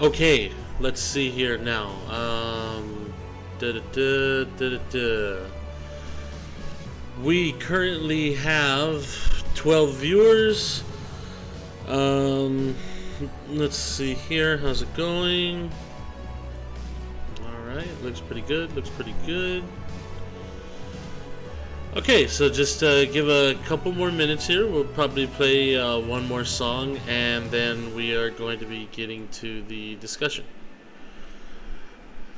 Okay, let's see here now. We currently have 12 viewers. Let's see here. How's it going? All right, looks pretty good. Looks pretty good. Okay, so just give a couple more minutes here. We'll probably play one more song, and then we are going to be getting to the discussion.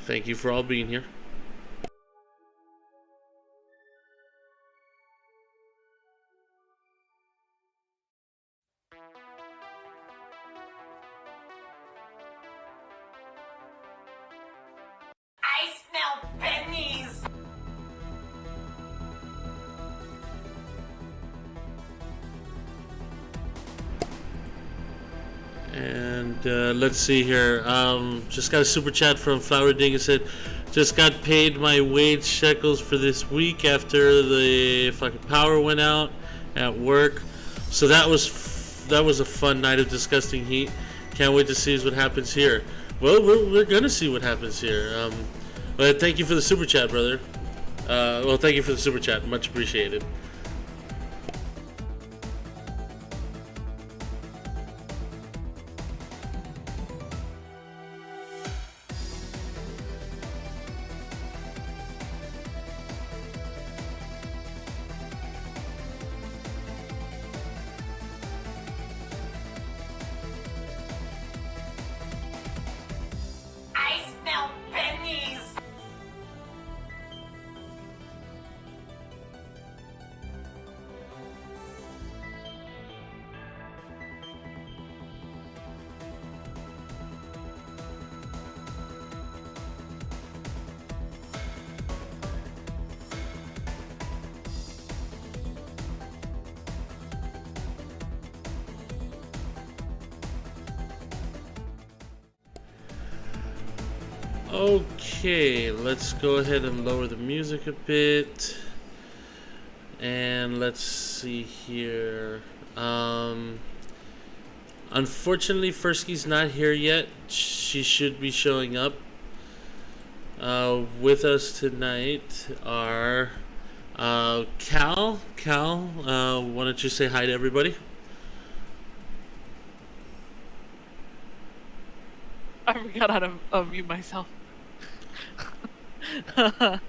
Thank you for all being here. I smell pennies! And let's see here. Just got a super chat from Flower Ding. It said, just got paid my wage shekels for this week after the fucking power went out at work. So that was a fun night of disgusting heat. Can't wait to see what happens here. Well, we're gonna see what happens here. But thank you for the super chat, brother. Well, thank you for the super chat. Much appreciated. I smell pennies! Okay, let's go ahead and lower the music a bit. And let's see here. Unfortunately, Furski's not here yet. She should be showing up. With us tonight are Cal. Cal, why don't you say hi to everybody? I forgot how to unmute myself. But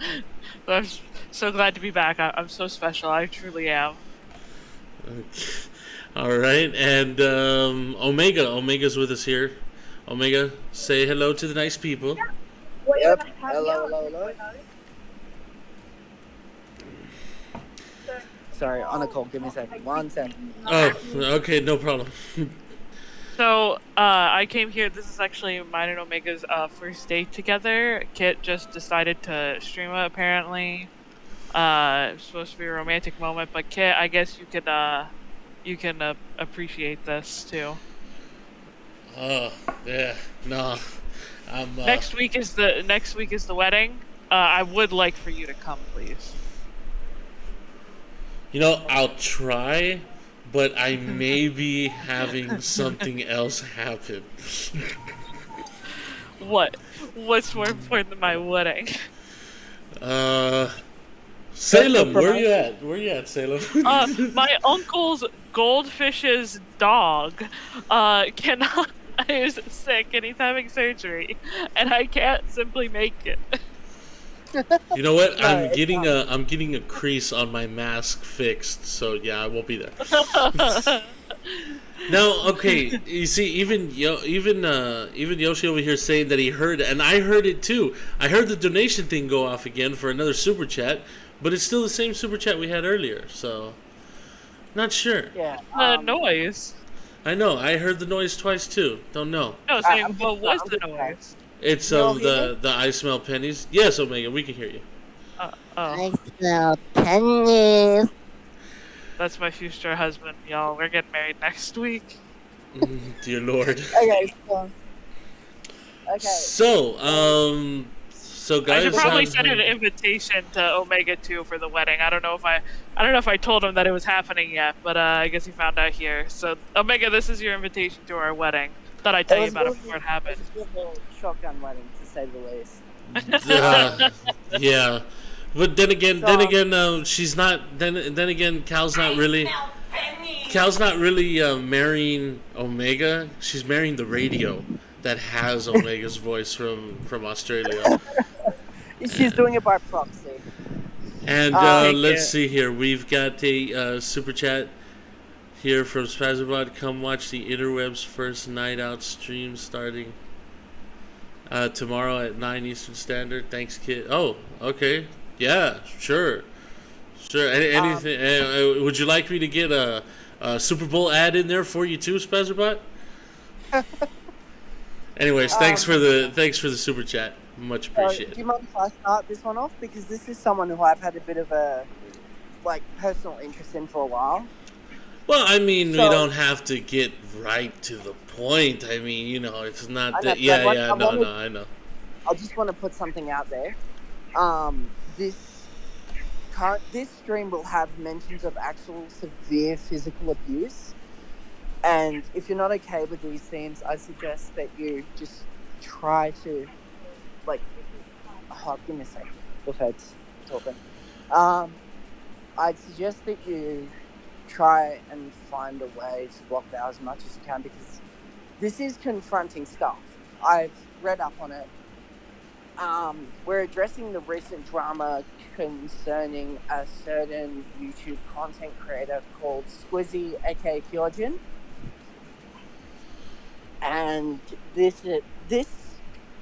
I'm so glad to be back. I'm so special. I truly am. All right, and Omega. Omega's with us here. Omega, say hello to the nice people. Yep. Hello. Sorry, on a call. Give me a second. 1 second. Oh, okay, no problem. So, I came here. This is actually mine and Omega's first date together. Kit just decided to stream it, apparently. It's supposed to be a romantic moment, but Kit, I guess you can appreciate this too. Oh, yeah, no. I'm Next week is the wedding. I would like for you to come, please. You know, I'll try, but I may be having something else happen. What? What's more important than my wedding? Salem, where you at? Where you at, Salem? My uncle's goldfish's dog is sick and he's having surgery, and I can't simply make it. You know what? I'm getting a crease on my mask fixed, so yeah, I won't be there. No, okay. You see, even Yoshi over here saying that he heard, and I heard it too. I heard the donation thing go off again for another super chat, but it's still the same super chat we had earlier. So, not sure. Yeah. Noise. I know. I heard the noise twice too. Don't know. No, saying what was the noise? It's the I smell pennies. Yes, Omega, we can hear you. I smell pennies. That's my future husband, y'all. We're getting married next week. Dear Lord. Okay. So guys, I should probably send an invitation to Omega 2 for the wedding. I don't know if I told him that it was happening yet, but I guess he found out here. So Omega, this is your invitation to our wedding. Thought I'd tell you about it before it happened. It was a shotgun wedding, to say the least. Yeah, but then again, she's not. Then again, Cal's not really marrying Omega. She's marrying the radio that has Omega's voice from Australia. She's doing it by proxy. And let's see here. We've got a super chat here from Spazabot. Come watch the Interwebs first night out stream starting tomorrow at 9 Eastern Standard. Thanks, kid. Oh, okay. Yeah, sure. Anything? Would you like me to get a Super Bowl ad in there for you too, Spazabot? Anyways, thanks for the super chat. Much appreciated. Do you mind if I start this one off? Because this is someone who I've had a bit of a personal interest in for a while. Well, I mean, we don't have to get right to the point. I mean, it's not that. I know. I just want to put something out there. This stream will have mentions of actual severe physical abuse, and if you're not okay with these themes, I suggest that you just try to, give me a second. The Fed's talking. I'd suggest that you try and find a way to block that as much as you can, because this is confronting stuff. I've read up on it. We're addressing the recent drama concerning a certain YouTube content creator called Squizzy, aka Kyojin. And this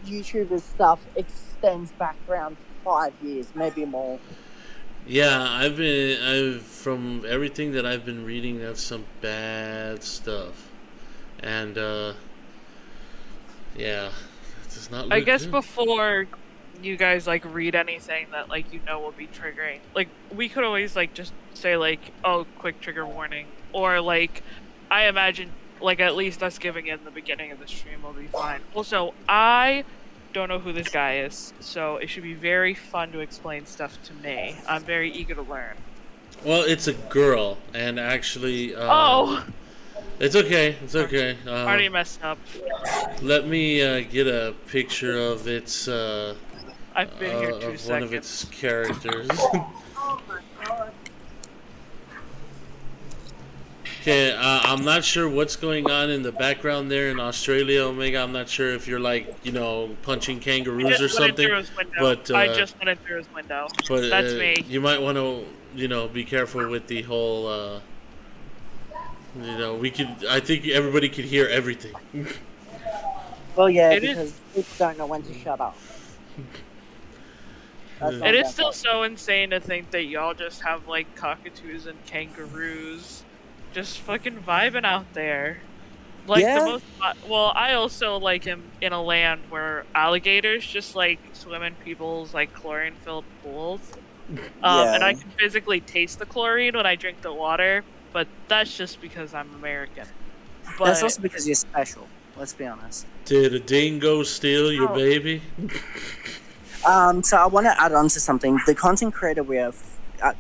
YouTuber's stuff extends back around 5 years, maybe more. Yeah, from everything that I've been reading, that's some bad stuff. And, yeah, it does not look I guess good. before you guys, read anything that, will be triggering, we could always, just say, oh, quick trigger warning. Or, I imagine, at least us giving it in the beginning of the stream will be fine. Also, I don't know who this guy is, so it should be very fun to explain stuff to me. I'm very eager to learn. Well, it's a girl, and actually... oh! It's okay, it's okay. Already messed up. Let me get a picture of its... I've been here 2 seconds. One of its characters. Oh my god. Okay, I'm not sure what's going on in the background there in Australia, Omega. I'm not sure if you're punching kangaroos or something. But I just went in through his window. But that's me. You might want to, be careful with the whole. I think everybody could hear everything. Well, yeah, because people don't know when to shut up. It is still so insane to think that y'all just have cockatoos and kangaroos just fucking vibing out there. The most I also am in a land where alligators just swim in people's chlorine filled pools. And I can physically taste the chlorine when I drink the water, but that's just because I'm American. But that's also because you're special, let's be honest. Did a dingo steal your baby? So I want to add on to something. The content creator we are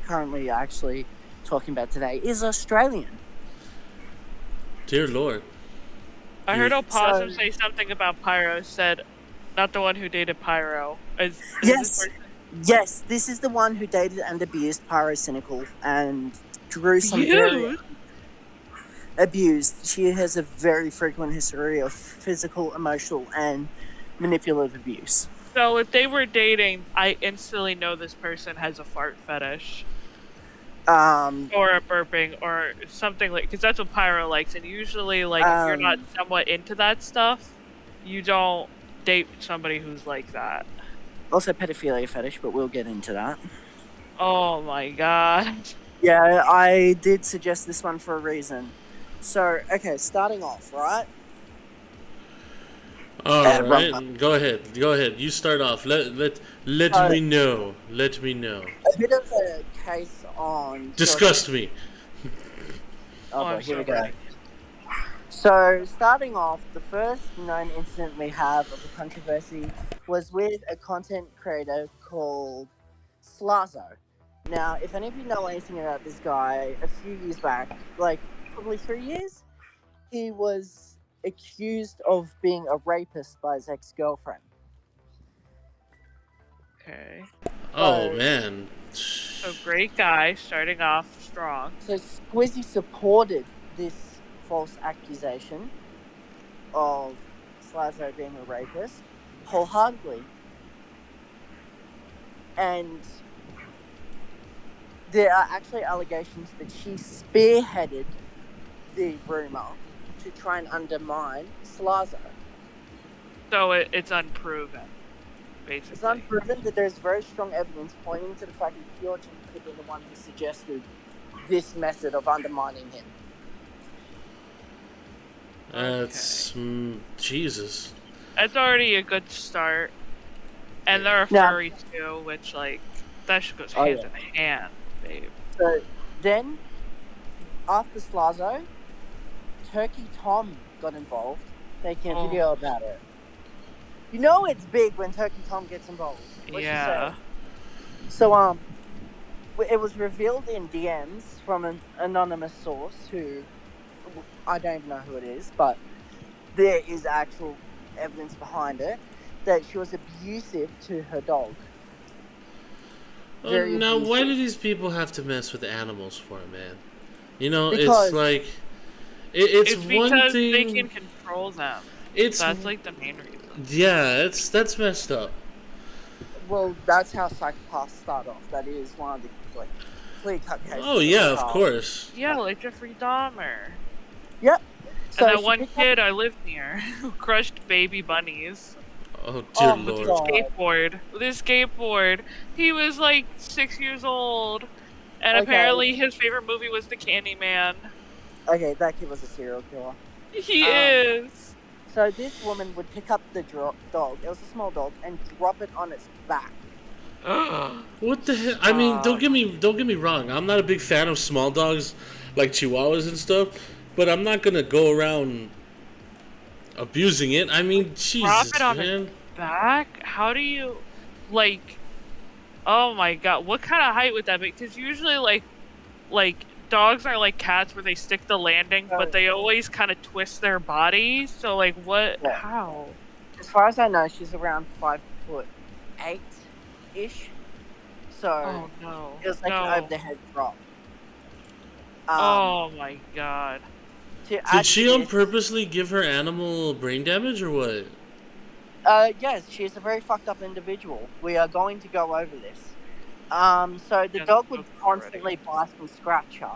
currently actually talking about today is Australian. Dear Lord. I heard Opossum say something about Pyro, said, not the one who dated Pyro. Yes, this is the one who dated and abused Pyro Cynical and drew some very abused. She has a very frequent history of physical, emotional, and manipulative abuse. So if they were dating, I instantly know this person has a fart fetish. Or a burping, or something because that's what Pyro likes, and usually, if you're not somewhat into that stuff, you don't date somebody who's like that. Also pedophilia fetish, but we'll get into that. Oh my god. Yeah, I did suggest this one for a reason. So, okay, starting off, right? Alright, go ahead. You start off. Let me know. Let me know. A bit of a case on... Disgust me. Here we go. So, starting off, the first known incident we have of a controversy was with a content creator called Slazo. Now, if any of you know anything about this guy, a few years back, probably 3 years, he was accused of being a rapist by his ex-girlfriend. Okay. Oh So- man. So great guy, starting off strong. So Squizzy supported this false accusation of Slazo being a rapist wholeheartedly. And there are actually allegations that she spearheaded the rumor to try and undermine Slazo. So it's unproven, basically. It's unproven that there's very strong evidence pointing to the fact that Georgian could have been the one who suggested this method of undermining him. That's Jesus. That's already a good start. And they're a Now- furry too, which like that shit goes Oh, hand yeah. in hand, babe. So then, after Slazo, Turkey Tom got involved, making a video about it. You know it's big when Turkey Tom gets involved. Let's just Yeah. say. So it was revealed in DMs from an anonymous source who I don't even know who it is, but there is actual evidence behind it that she was abusive to her dog. Oh, Very now, why abusive. do these people have to mess with animals for, man? You know, Because- it's like it's It's one because thing. they can control them. It's That's like the main reason. yeah, that's messed up. Well, that's how psychopaths start off. That is one of the clear-cut cases. Oh yeah, of psychopaths. course. Yeah, like Jeffrey Dahmer. Yep. So And that she one picked up- kid I lived near who crushed baby bunnies Oh dear Oh, my lord. God. skateboard. With his skateboard. He was like 6 years old. And Okay. apparently his favorite movie was The Candyman. Okay, that kid was a serial killer. He Um, is. So this woman would pick up the dog. It was a small dog, and drop it on its back. What the hell? I mean, don't get me wrong. I'm not a big fan of small dogs like Chihuahuas and stuff, but I'm not gonna go around abusing it. I mean, Jesus, it on man. Back? How do you, like, oh my god, what kind of height would that be? Because usually, like, dogs are like cats where they stick the landing, but they always kind of twist their body. So, like, what, Yeah. how? As far as I know, she's around 5'8" ish. So Oh no. it was like no. an over the head drop. Oh my god. To add Did she to on this- purposely give her animal brain damage or what? Yes, she is a very fucked up individual. We are going to go over this. So the Yeah, dog would okay, constantly bite and scratch her,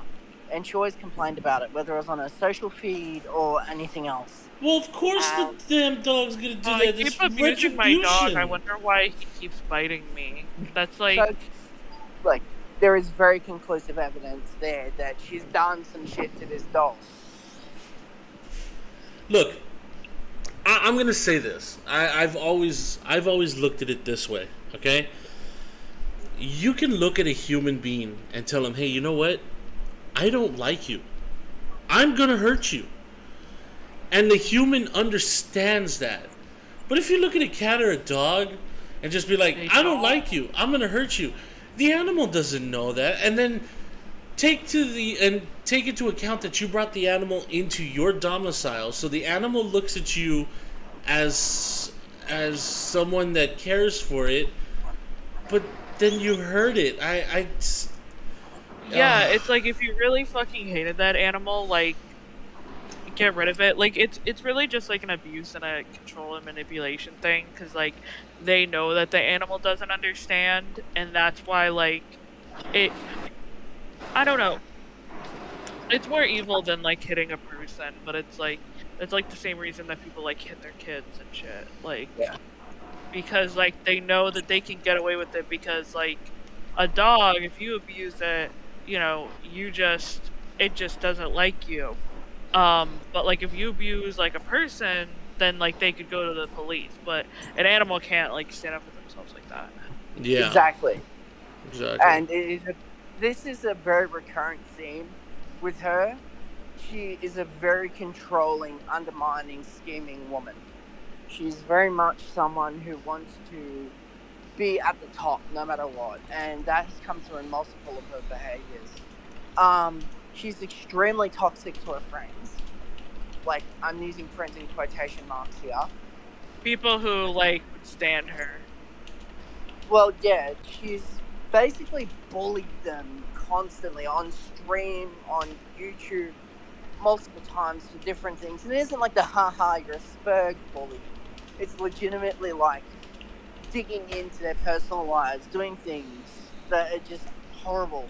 and she always complained about it, whether it was on her social feed or anything else. Well, of course Um, the damn dog's gonna do I that. keep It's abusing my dog. I retribution. wonder why he keeps biting me. That's like, So, like, there is very conclusive evidence there that she's done some shit to this dog. Look, I'm gonna say this. I've always looked at it this way. Okay, you can look at a human being and tell him, hey, you know what? I don't like you. I'm gonna hurt you. And the human understands that. But if you look at a cat or a dog and just be like, They I don't don't. like you, I'm gonna hurt you, the animal doesn't know that, and then take into account that you brought the animal into your domicile, so the animal looks at you as someone that cares for it, but then you hurt it. yeah, it's like if you really fucking hated that animal, like, get rid of it. Like, it's really just like an abuse and a control and manipulation thing, because like they know that the animal doesn't understand, and that's why like I don't know. It's more evil than like hitting a person, but it's like the same reason that people like hit their kids and shit. Like, Yeah. because like they know that they can get away with it, because like a dog, if you abuse it, you know, it just doesn't like you. But like if you abuse like a person, then like they could go to the police, but an animal can't like stand up for themselves like that. Yeah, Exactly. exactly. And this is a very recurrent theme with her. She is a very controlling, undermining, scheming woman. She's very much someone who wants to be at the top no matter what, and that has come through in multiple of her behaviors. She's extremely toxic to her friends. like, I'm using friends in quotation marks here. People who like stand her. Well, yeah, she's basically bullied them constantly on stream, on YouTube, multiple times for different things. And it isn't like the haha, you're a spurg bully. It's legitimately like digging into their personal lives, doing things that are just horrible.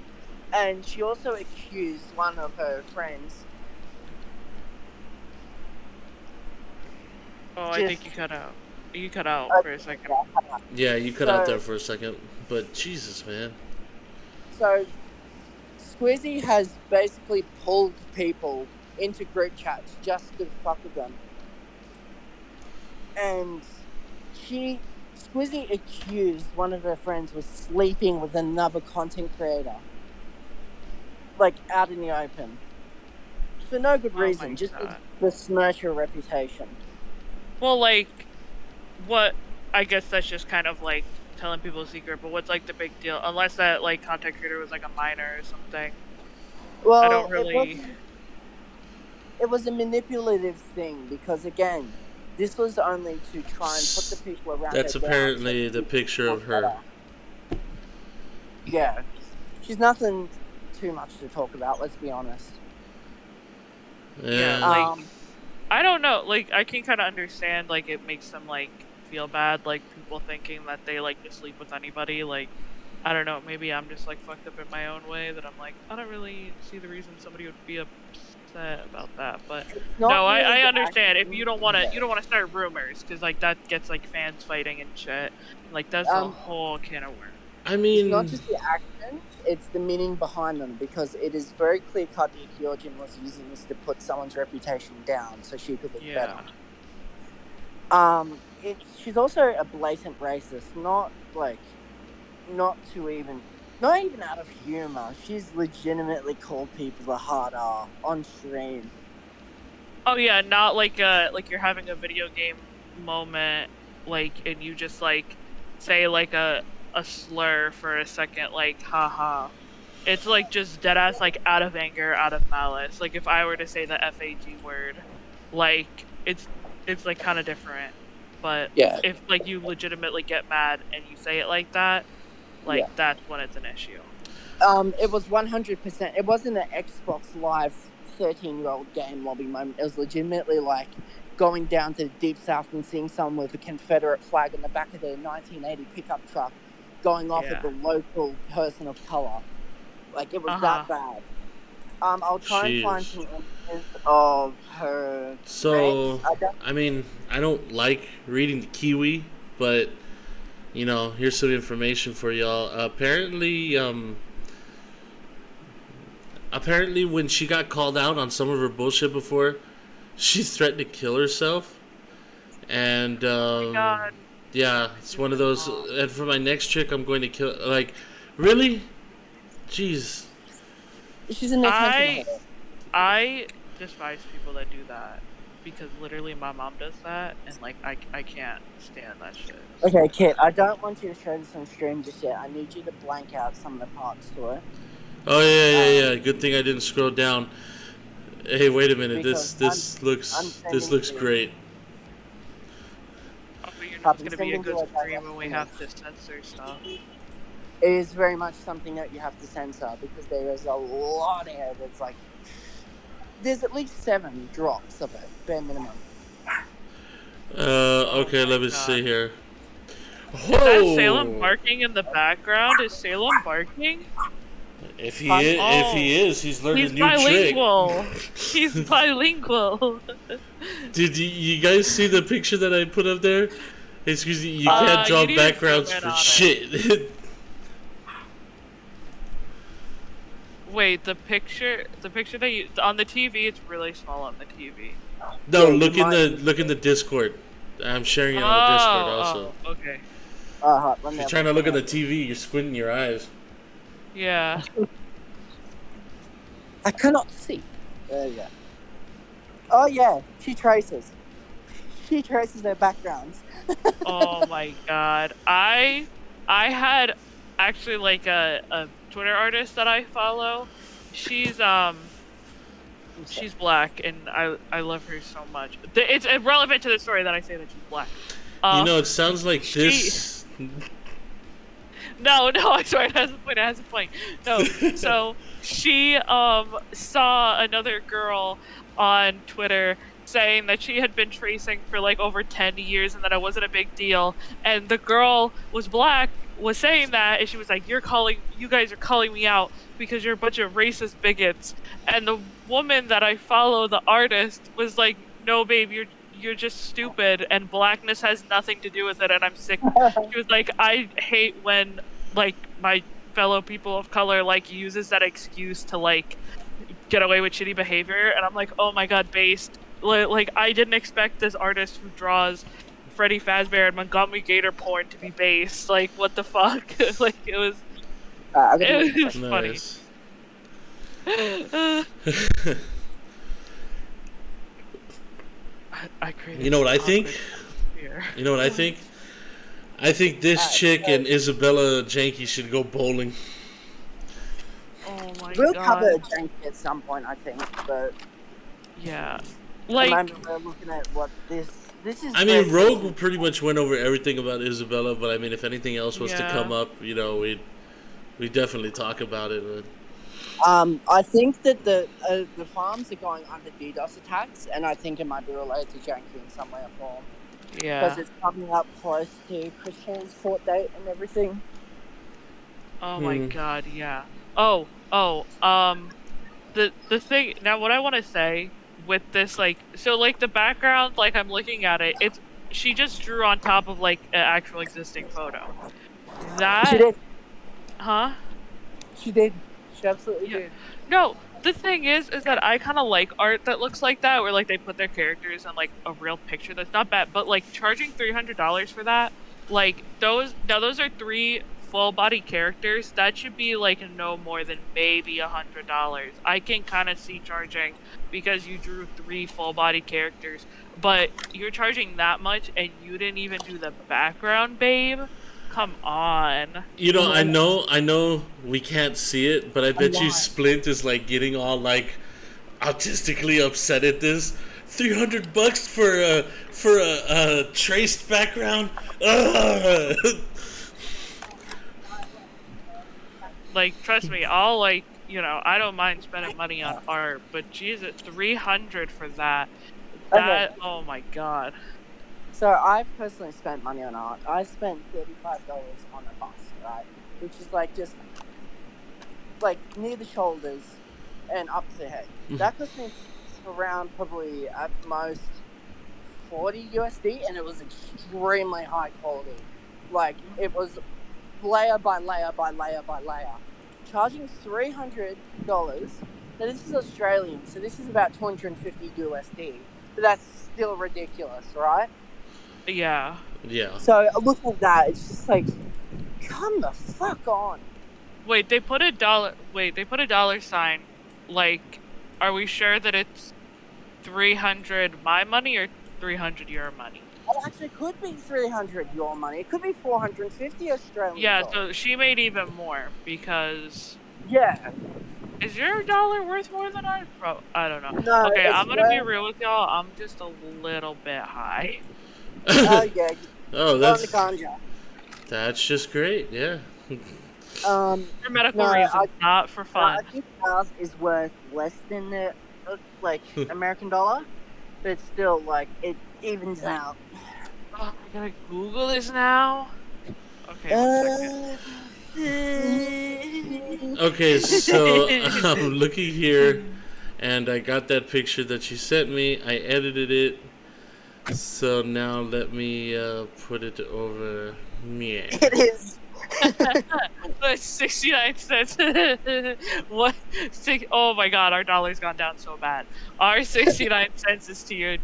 And she also accused one of her friends. Oh, I think you cut out. You cut out for a second. Yeah, you cut out there for a second, but Jesus, man. So, Squizzy has basically pulled people into group chats just to fuck with them. And Squizzy accused one of her friends was sleeping with another content creator. Like, out in the open. For no good reason, just to besmirch her reputation. Well, like, what? I guess that's just kind of like telling people a secret, but what's like the big deal? Unless that like content creator was like a minor or something. Well, I don't really. It was a manipulative thing because, again, this was only to try and put the people around. That's apparently the picture of her. Yeah, she's nothing too much to talk about. Let's be honest. Yeah. Like, I don't know. Like, I can kind of understand. Like, it makes them like feel bad. Like people thinking that they like to sleep with anybody. Like, I don't know. Maybe I'm just like fucked up in my own way. That I'm like, I don't really see the reason somebody would be upset about that. But no, I understand. If you don't want to, start rumors because like that gets like fans fighting and shit. Like that's a whole can of worms. I mean, it's not just the action, it's the meaning behind them, because it is very clear cut that Georgian was using this to put someone's reputation down so she could look better. She's also a blatant racist, not even out of humor. She's legitimately called people the hard R on stream. Oh yeah, not like you're having a video game moment, like, and you just like say like a slur for a second, like haha. It's like just dead ass, like out of anger, out of malice. Like if I were to say the FAG word, like it's like kind of different. But yeah, if like you legitimately get mad and you say it like that, like that's when it's an issue. It was 100%. It wasn't an Xbox Live 13-year-old game lobby moment. It was legitimately like going down to the Deep South and seeing someone with a Confederate flag on the back of their 1980 pickup truck going off at the local person of color. Like, it was that bad. I'll try and find some images of her. So, I mean, I don't like reading the Kiwi, but, you know, here's some information for y'all. Apparently when she got called out on some of her bullshit before, she threatened to kill herself. And, oh my God. Yeah, it's one of those, and for my next chick, I'm going to kill, like, really? Jeez. She's an attention whore. I despise people that do that, because literally my mom does that, and, like, I can't stand that shit. Okay, Kit, I don't want you to show this on stream just yet. I need you to blank out some of the parts to it. Oh, yeah. Good thing I didn't scroll down. Hey, wait a minute. This looks great. It's going to be a good stream when we have to censor stuff. It is very much something that you have to censor, because there is a lot here that's like... There's at least 7 drops of it, bare minimum. Okay, let me see here. Is that Salem barking in the background? Is Salem barking? If he is, he's learned a new bilingual. trick. He's bilingual. Did you guys see the picture that I put up there? Excuse me, you can't draw backgrounds for shit. Wait, the picture that you on the TV, it's really small on the TV. No, look in the Discord. I'm sharing it on the Discord also. Oh, okay. If you're trying to look at the TV, you're squinting your eyes. Yeah. I cannot see. There you go. Oh yeah, she traces. She traces their backgrounds. Oh my God. I had actually like a Twitter artist that I follow. She's She's black, and I love her so much. It's irrelevant to the story that I say that she's black. It sounds like this. No, I swear it has a point. It has a point. No, so she saw another girl on Twitter saying that she had been tracing for like over 10 years and that it wasn't a big deal. And the girl was black, was saying that, and she was like, you guys are calling me out because you're a bunch of racist bigots. And the woman that I follow, the artist, was like, no, babe, you're just stupid, and blackness has nothing to do with it, and I'm sick. She was like, I hate when like my fellow people of color like uses that excuse to like get away with shitty behavior, and I'm like, oh my god, based. Like I didn't expect this artist who draws Freddy Fazbear and Montgomery Gator porn to be based. Like, what the fuck? Like, it was funny. I created. You know what I think? You know what I think? I think this chick and Isabella Janke should go bowling. Oh my We'll god. cover Janky at some point, I think, but Yeah. like, Like, we're looking at what this is. I mean, Rogue pretty much went over everything about Isabella, but I mean, if anything else was to Yeah. come up, we'd definitely talk about it. But... I think that the farms are going under DDoS attacks, and I think it might be related to Janky in some way or form. yeah. Because it's coming up close to Christian's court date and everything. Oh my god, yeah. The thing now, what I want to say with this, like, so like the background, like I'm looking at it, she just drew on top of like an actual existing photo. That She did. Huh? She did. She absolutely Yeah. did. No, the thing is that I kind of like art that looks like that, where like they put their characters on like a real picture. That's not bad, but like charging $300 for that, like those are 3 full body characters. That should be like no more than maybe $100. I can kind of see charging because you drew 3 full body characters, but you're charging that much and you didn't even do the background, babe. Come on. I know we can't see it, but I bet you Splint is like getting all like autistically upset at this. $300 for a traced background. Ugh. Like, trust me, I'll like, I don't mind spending money on art, but Jesus, $300 for that. That, oh my god. So I personally spent money on art. I spent $35 on a bust, right? Which is like just like near the shoulders and up to the head. That cost me around probably at most 40 USD, and it was extremely high quality. Like, it was layer by layer by layer by layer. Charging $300. Now this is Australian, so this is about 250 USD. But that's still ridiculous, right? Yeah. Yeah. So looking at that, it's just like, come the fuck on. Wait, they put a dollar sign. Like, are we sure that it's 300 my money or 300 your money? It actually could be 300 your money. It could be 450 Australian. Yeah, dollars. so she made even more because. Yeah. Is your dollar worth more than ours? I don't know. No, okay, it's I'm gonna be real with y'all. I'm just a little bit high. Oh yeah. Oh, On the ganja. that's just great. Yeah. For medical No, reasons, not for fun. I think ours is worth less than the American dollar, but it's still like it evens out. Oh, I gotta Google this now. Okay, 1 second. Okay, so I'm looking here, and I got that picture that you sent me. I edited it. So now let me put it over. Yeah. It is. That's 69 cents. What? Oh my god, our dollar's gone down so bad. Our 69 cents is to your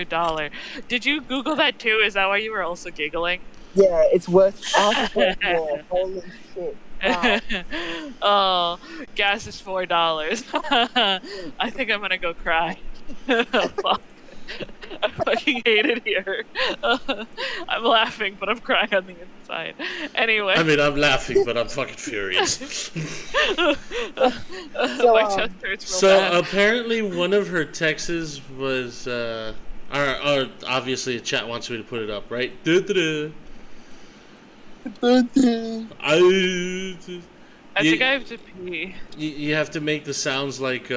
dollar. Did you Google that too? Is that why you were also giggling? Yeah, it's worth. Ours is worth more. Holy shit. Wow. Oh, gas is $4. I think I'm gonna go cry. Fuck. I fucking hate it here. I'm laughing, but I'm crying on the inside. Anyway. I mean, I'm laughing, but I'm fucking furious. So, My chest hurts real So bad. apparently, one of her texts was, or obviously, the chat wants me to put it up, right? I think I have to pee. You have to make the sounds like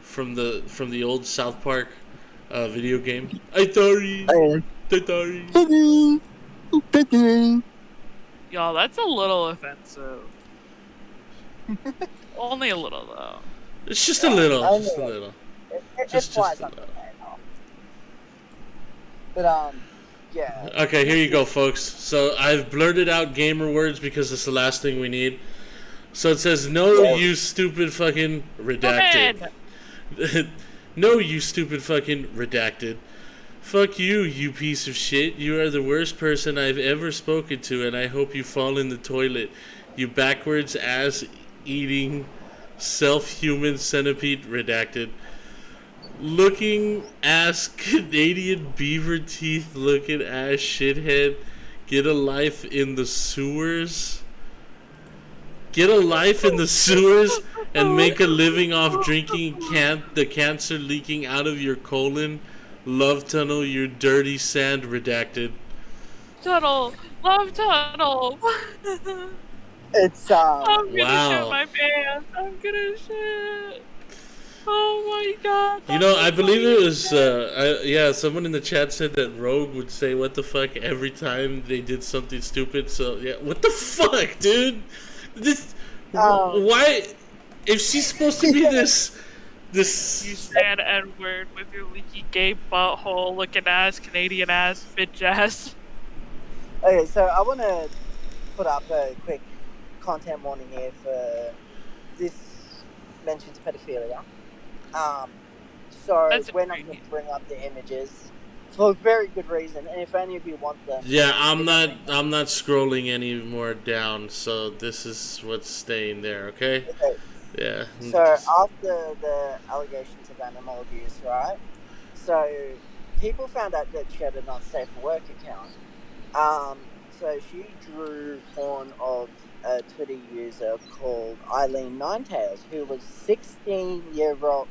from the old South Park video game. Itari. Y'all, that's a little offensive. Only a little, though. It's just a little. I Just a know. little. It's Just quite a something. little. But yeah. Okay, here you go, folks. So I've blurted out gamer words because it's the last thing we need. So it says, "No, you stupid fucking redacted." No, you stupid fucking redacted. Fuck you, you piece of shit. You are the worst person I've ever spoken to, and I hope you fall in the toilet. You backwards ass eating self-human centipede redacted. Looking ass Canadian beaver teeth looking ass shithead. Get a life in the sewers. Get a life in the sewers and make a living off drinking the cancer leaking out of your colon. Love tunnel, your dirty sand redacted. Tunnel! Love tunnel! It's I'm gonna Wow. shit my pants. I'm gonna shit. Oh my god. You know, that's I so believe it funny. was, someone in the chat said that Rogue would say, "What the fuck," every time they did something stupid. So, yeah, what the fuck, dude? This, why, if she's supposed to be this, You stand N-word with your leaky gay butthole looking ass, Canadian ass, bitch ass. okay. So I want to put up a quick content warning here for this mentions pedophilia. So That's we're not great. going to bring up the images for very good reason, and if any of you want them, yeah, I'm not scrolling any more down, so this is what's staying there, okay? Okay. Yeah. So after the allegations of animal abuse, right? So people found out that she had an unsafe work account. So she drew porn of a Twitter user called Eileen Ninetails, who was 16 years old.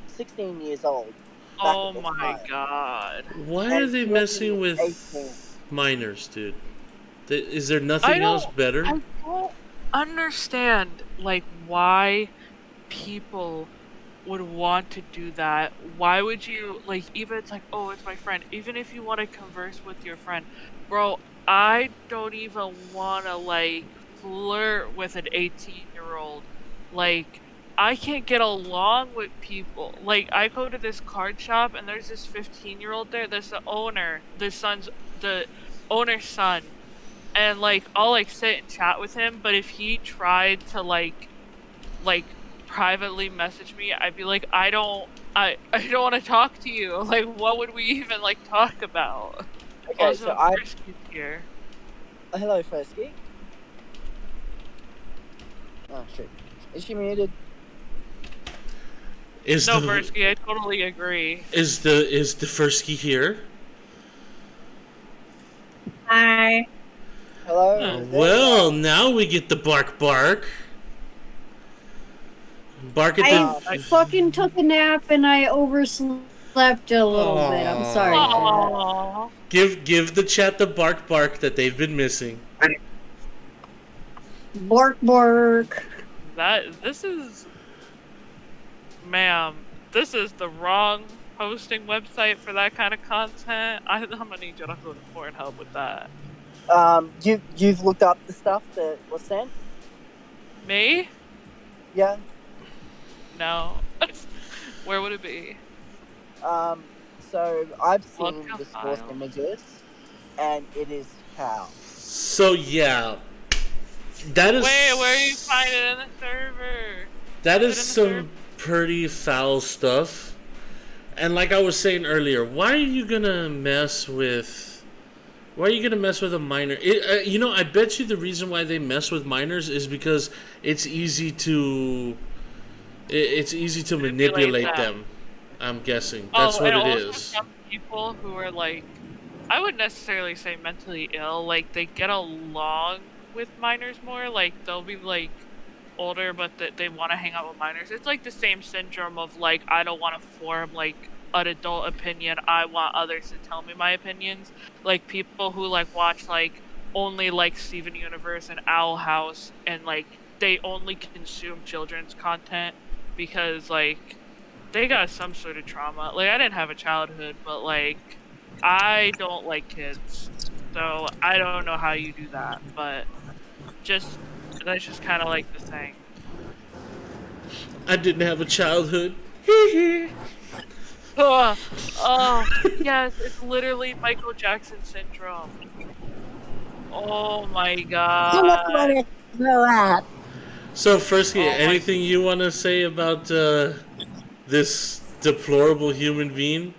back Oh at the my time. god. Why And are they she messing was with 18. minors, dude? Is there nothing else better? I don't understand, like, why people would want to do that. Why would you, like, even it's like, oh, it's my friend. Even if you want to converse with your friend, bro, I don't even want to, like, flirt with an 18-year-old. Like, I can't get along with people. Like, I go to this card shop and there's this 15-year-old there. There's the owner, the owner's son. And, like, I'll, like, sit and chat with him, but if he tried to, like, privately message me, I'd be like, I don't want to talk to you. Like, what would we even, like, talk about? Okay, Also, so I... Furski's here. Hello, Furski. Oh, shit. Is she muted? Is No, the Furski, I totally agree. is the Furski here? Hi. Hello? Oh, Is there- well, now we get the bark. Bark at I the. fucking took a nap and I overslept a little bit. I'm sorry. Aww. Give the chat the bark that they've been missing. Bork bork. This is... Ma'am, this is the wrong hosting website for that kind of content. I'm gonna need you to go to Pornhub with that. You've looked up the stuff that was sent? Me? Yeah? No. Where would it be? So I've seen Look the up source file. images, and it is foul. So yeah, that is. Wait, where are you finding it in the server? That Put is it in the some pretty foul stuff. And like I was saying earlier, why are you gonna mess with a minor? I bet you the reason why they mess with minors is because it's easy to manipulate them. them. I'm guessing that's what and it also is. people who are like, I wouldn't necessarily say mentally ill. Like they get along with minors more. Like they'll be like older, but they want to hang out with minors. It's like the same syndrome of like I don't want to form like an adult opinion. I want others to tell me my opinions. Like people who like watch like only like Steven Universe and Owl House, and like they only consume children's content because like they got some sort of trauma. Like I didn't have a childhood, but like I don't like kids, so I don't know how you do that. But just that's just kind of like the thing. I didn't have a childhood. Oh, oh yes, it's literally Michael Jackson syndrome. Oh my god. So, Furski, Oh my- anything you want to say about this deplorable human being?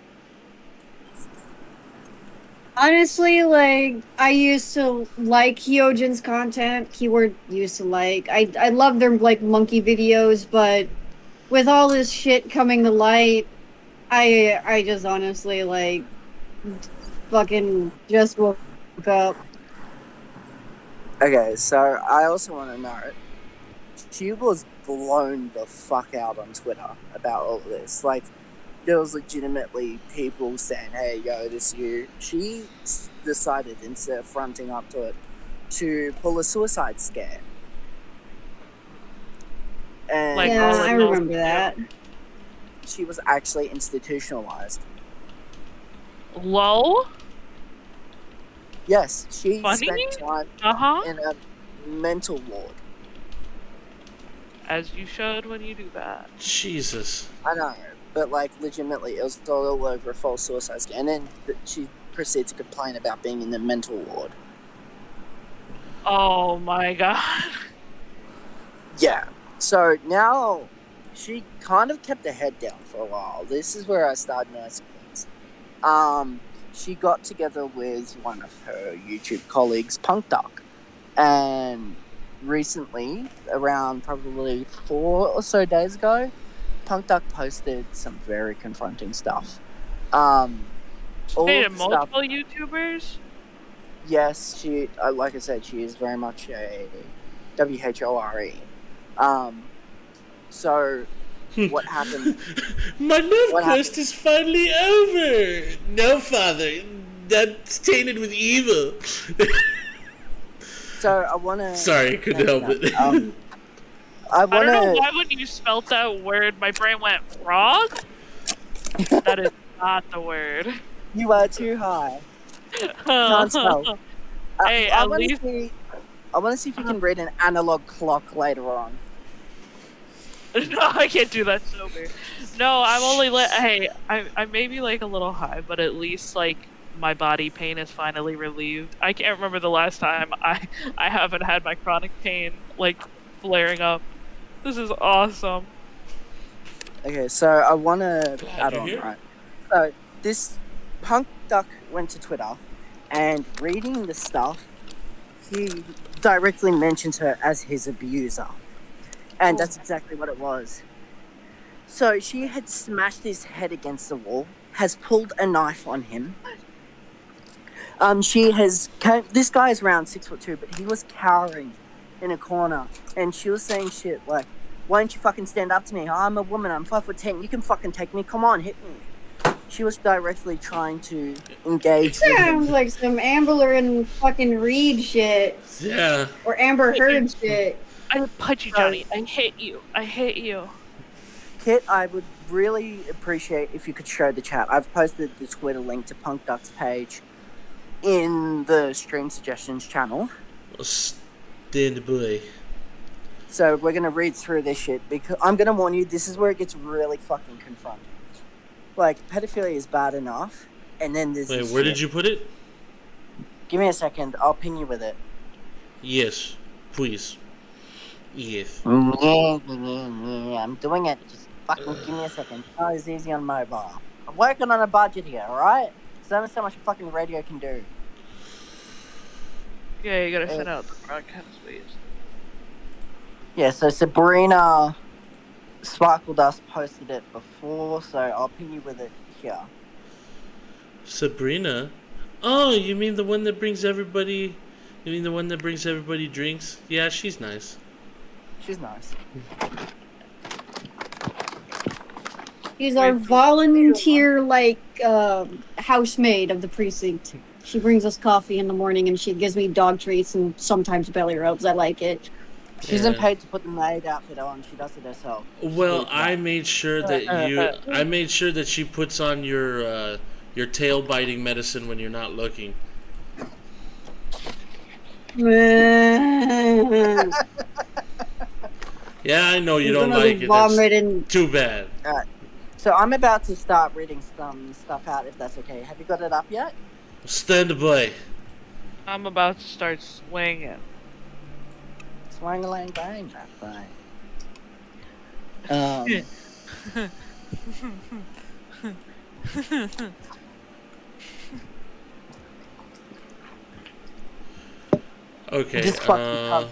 Honestly, like, I used to like Hyojin's content. Keyword used to like. I love their, like, monkey videos, but with all this shit coming to light, I just honestly, like, fucking just woke up. Okay, so I also want to know, she was blown the fuck out on Twitter about all this. Like, there was legitimately people saying, hey, yo, this you. She decided, instead of fronting up to it, to pull a suicide scare. And Like, Yeah, all I of those- remember that. she was actually institutionalized. Lol? Yes, she Funny? spent time Uh-huh. in a mental ward. As you should when you do that. Jesus. I know, but like legitimately, it was all over a false suicide scare. And then she proceeded to complain about being in the mental ward. Oh my god. Yeah. So now she kind of kept her head down for a while. This is where I started noticing things. She got together with one of her YouTube colleagues, Punk Duck, and recently, around probably 4 or so days ago, Punk Duck posted some very confronting stuff. All Hey, of the stuff, multiple YouTubers? yes, she, like I said, she is very much a WHORE. So what happened? My love What quest is finally over. No, father, that's tainted with evil. So I want to. Sorry, couldn't help it. I I don't know want why when you spelt that word, my brain went frog. That is not the word. to. You are too high. Can't spell. Hey, I at want to least- see. I want to see if you can read an analog clock later on. No, I can't do that sober. No, I'm only hey, I may be like a little high, but at least like my body pain is finally relieved. I can't remember the last time I haven't had my chronic pain like flaring up. This is awesome. Okay, so I want to Glad add you're on, here. right? So this Punk Duck went to Twitter, and reading the stuff, he directly mentions her as his abuser. And that's exactly what it was. So she had smashed his head against the wall, has pulled a knife on him. This guy is around 6'2", but he was cowering in a corner, and she was saying shit like, "Why don't you fucking stand up to me? I'm a woman. I'm 5'10". You can fucking take me. Come on, hit me." She was directly trying to engage with Sounds him. like some Amber and fucking Reed shit. Yeah. Or Amber Heard shit. I would punch you, Johnny. I hit you. I hit you. Kit, I would really appreciate if you could show the chat. I've posted the Twitter link to Punk Duck's page in the stream suggestions channel. Stand by. So we're going to read through this shit, because I'm going to warn you, this is where it gets really fucking confronting. Like, pedophilia is bad enough, and then there's Wait, this where shit. did you put it? Give me a second, I'll ping you with it. Yes, please. Yes. I'm doing it. Just fucking give me a second. Oh, it's easy on mobile. I'm working on a budget here, alright? So there's so much fucking radio can do. Yeah, you gotta send out the broadcast, please. Yeah, so Sabrina Sparkle Dust posted it before, so I'll ping you with it here. Sabrina? Oh, you mean the one that brings everybody? You mean the one that brings everybody drinks? Yeah, she's nice. She's nice. She's our volunteer, housemaid of the precinct. She brings us coffee in the morning, and she gives me dog treats and sometimes belly rubs. I like it. She isn't paid to put the maid outfit on. She does it herself. Well, I made sure that I made sure that she puts on your tail biting medicine when you're not looking. Yeah, I know you don't like it. That's too bad. Alright. So I'm about to start reading some stuff out, if that's okay. Have you got it up yet? Stand by. I'm about to start swinging. Swang-a-lang-bang, that thing. Okay. Just fucking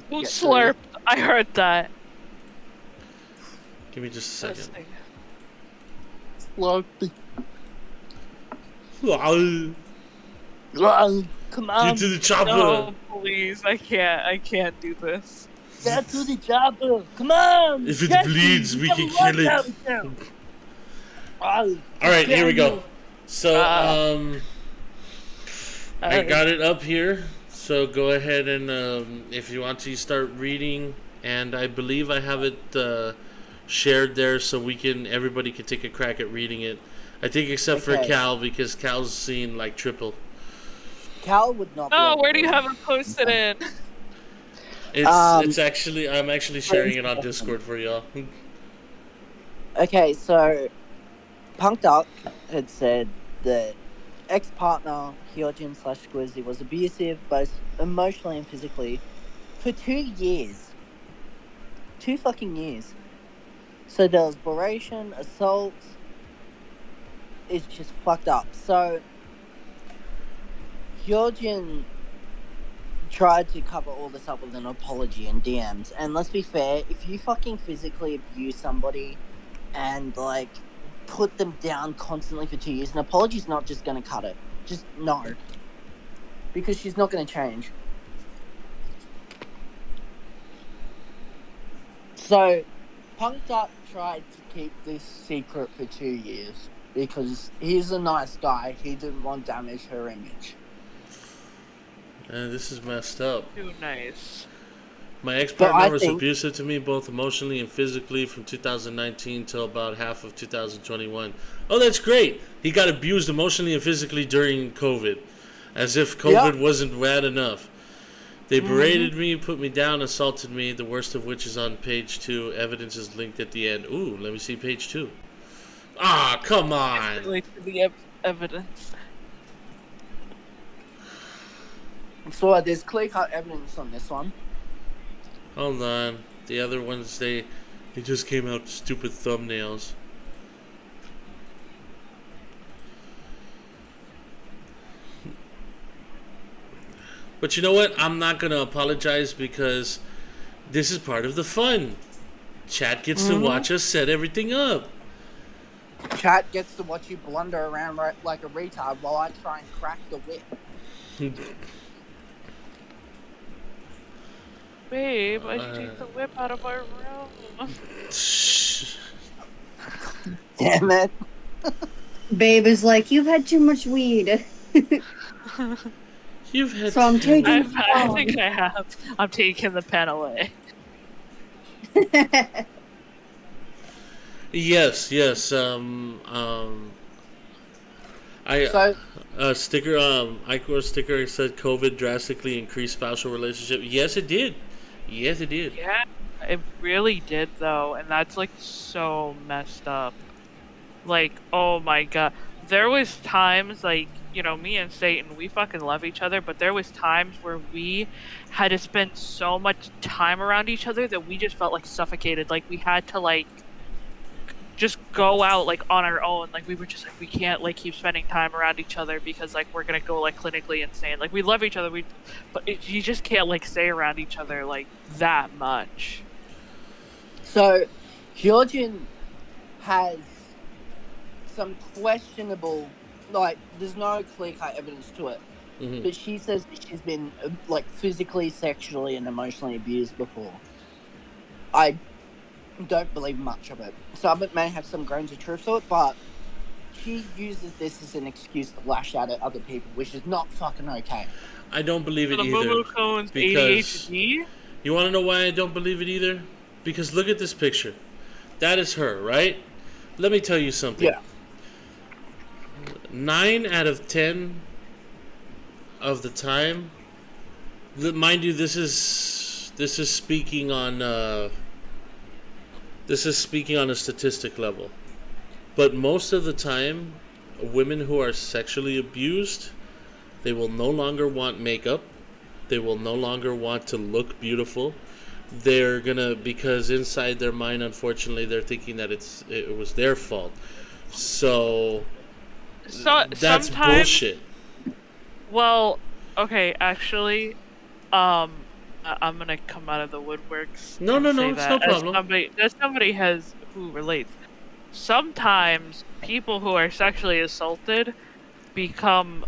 Who slurped? I heard that. Give me just a second. Slurpy. Come on. Get to the chopper. No, please. I can't do this. Get to the chopper. Come on. If it bleeds, we can kill it. Alright, here we go. So, I got it up here. So go ahead and, if you want to, start reading. And I believe I have it shared there so everybody can take a crack at reading it. I think except for Cal, because Cal's seen like triple. Cal would not. Oh, where do you have it posted in? It's actually, I'm actually sharing it on Discord for y'all. Okay, so Punked Up had said that ex-partner Hyojin/Squizzy was abusive, both emotionally and physically, for 2 years. 2 fucking years. So there was berration, assault. It's just fucked up. So Hyojin tried to cover all this up with an apology in DMs. And let's be fair, if you fucking physically abuse somebody and, like, put them down constantly for 2 years, an apology's not just gonna cut it. Just no. Because she's not gonna change. So, Punked Up tried to keep this secret for 2 years. Because he's a nice guy, he didn't want to damage her image. This is messed up. Too nice. My ex-partner was abusive to me both emotionally and physically from 2019 till about half of 2021. Oh, that's great. He got abused emotionally and physically during COVID. As if COVID wasn't bad enough. They berated me, put me down, assaulted me, the worst of which is on page 2. Evidence is linked at the end. Ooh, let me see page 2. Ah, come on. Wait for the evidence. So there's clear-cut evidence on this one. Hold on. The other ones, they just came out stupid thumbnails. But you know what? I'm not going to apologize because this is part of the fun. Chat gets to watch us set everything up. Chat gets to watch you blunder around like a retard while I try and crack the whip. Babe, I should take the whip out of our room. Damn it. Babe is like, you've had too much weed. You've had. So I'm taking. I think I have. I'm taking the pen away. Yes. Sticker. Icor sticker said COVID drastically increased spousal relationship. Yes, it did. Yes, it did. Yeah, it really did though, and that's like so messed up. Like, oh my god, there was times like, you know, me and Satan, we fucking love each other, but there was times where we had to spend so much time around each other that we just felt like suffocated. Like we had to like just go out like on our own. Like we were just like, we can't like keep spending time around each other because like we're gonna go like clinically insane. Like we love each other, but you just can't like stay around each other like that much. So Hyojin has some questionable like, there's no clear-cut evidence to it. Mhm. But she says that she's been, like, physically, sexually, and emotionally abused before. I don't believe much of it. Some of it may have some grains of truth to it, but she uses this as an excuse to lash out at other people, which is not fucking okay. I don't believe So it the either. Momo Cone's Because ADHD? you want to know why I don't believe it either? Because look at this picture. That is her, right? Let me tell you something. Yeah. 9 out of 10 of the time, mind you, this is speaking on a statistic level. But most of the time, women who are sexually abused, they will no longer want makeup. They will no longer want to look beautiful. They're gonna, because inside their mind, unfortunately, they're thinking that it was their fault. So So that's sometimes, bullshit. well, okay, actually, I'm gonna come out of the woodworks. No, and no, no, say it's that no problem. as somebody has who relates. Sometimes people who are sexually assaulted become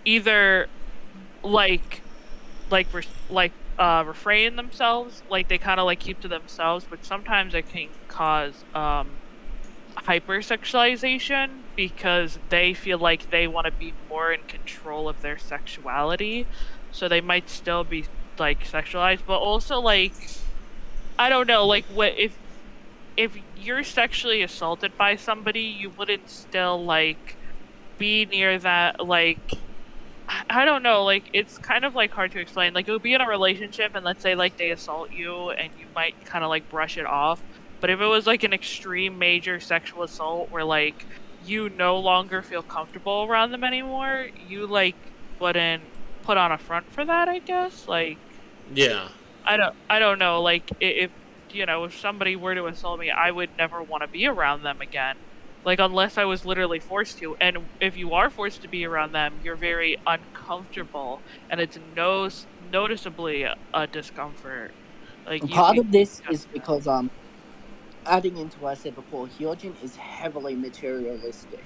either like refrain themselves, like they kind of like keep to themselves, but sometimes it can cause hypersexualization because they feel like they want to be more in control of their sexuality, so they might still be like sexualized, but also like I don't know, like what if you're sexually assaulted by somebody, you wouldn't still like be near that, like I don't know, like it's kind of like hard to explain. Like you'll be in a relationship and let's say like they assault you and you might kind of like brush it off. But if it was like an extreme major sexual assault where like you no longer feel comfortable around them anymore, you like wouldn't put on a front for that, I guess. Like Yeah. I don't know, like if you know, if somebody were to assault me, I would never want to be around them again. Like, unless I was literally forced to. And if you are forced to be around them, you're very uncomfortable. And it's noticeably a discomfort. Like, And you part can of this just is because, adding into what I said before, Hyojin is heavily materialistic.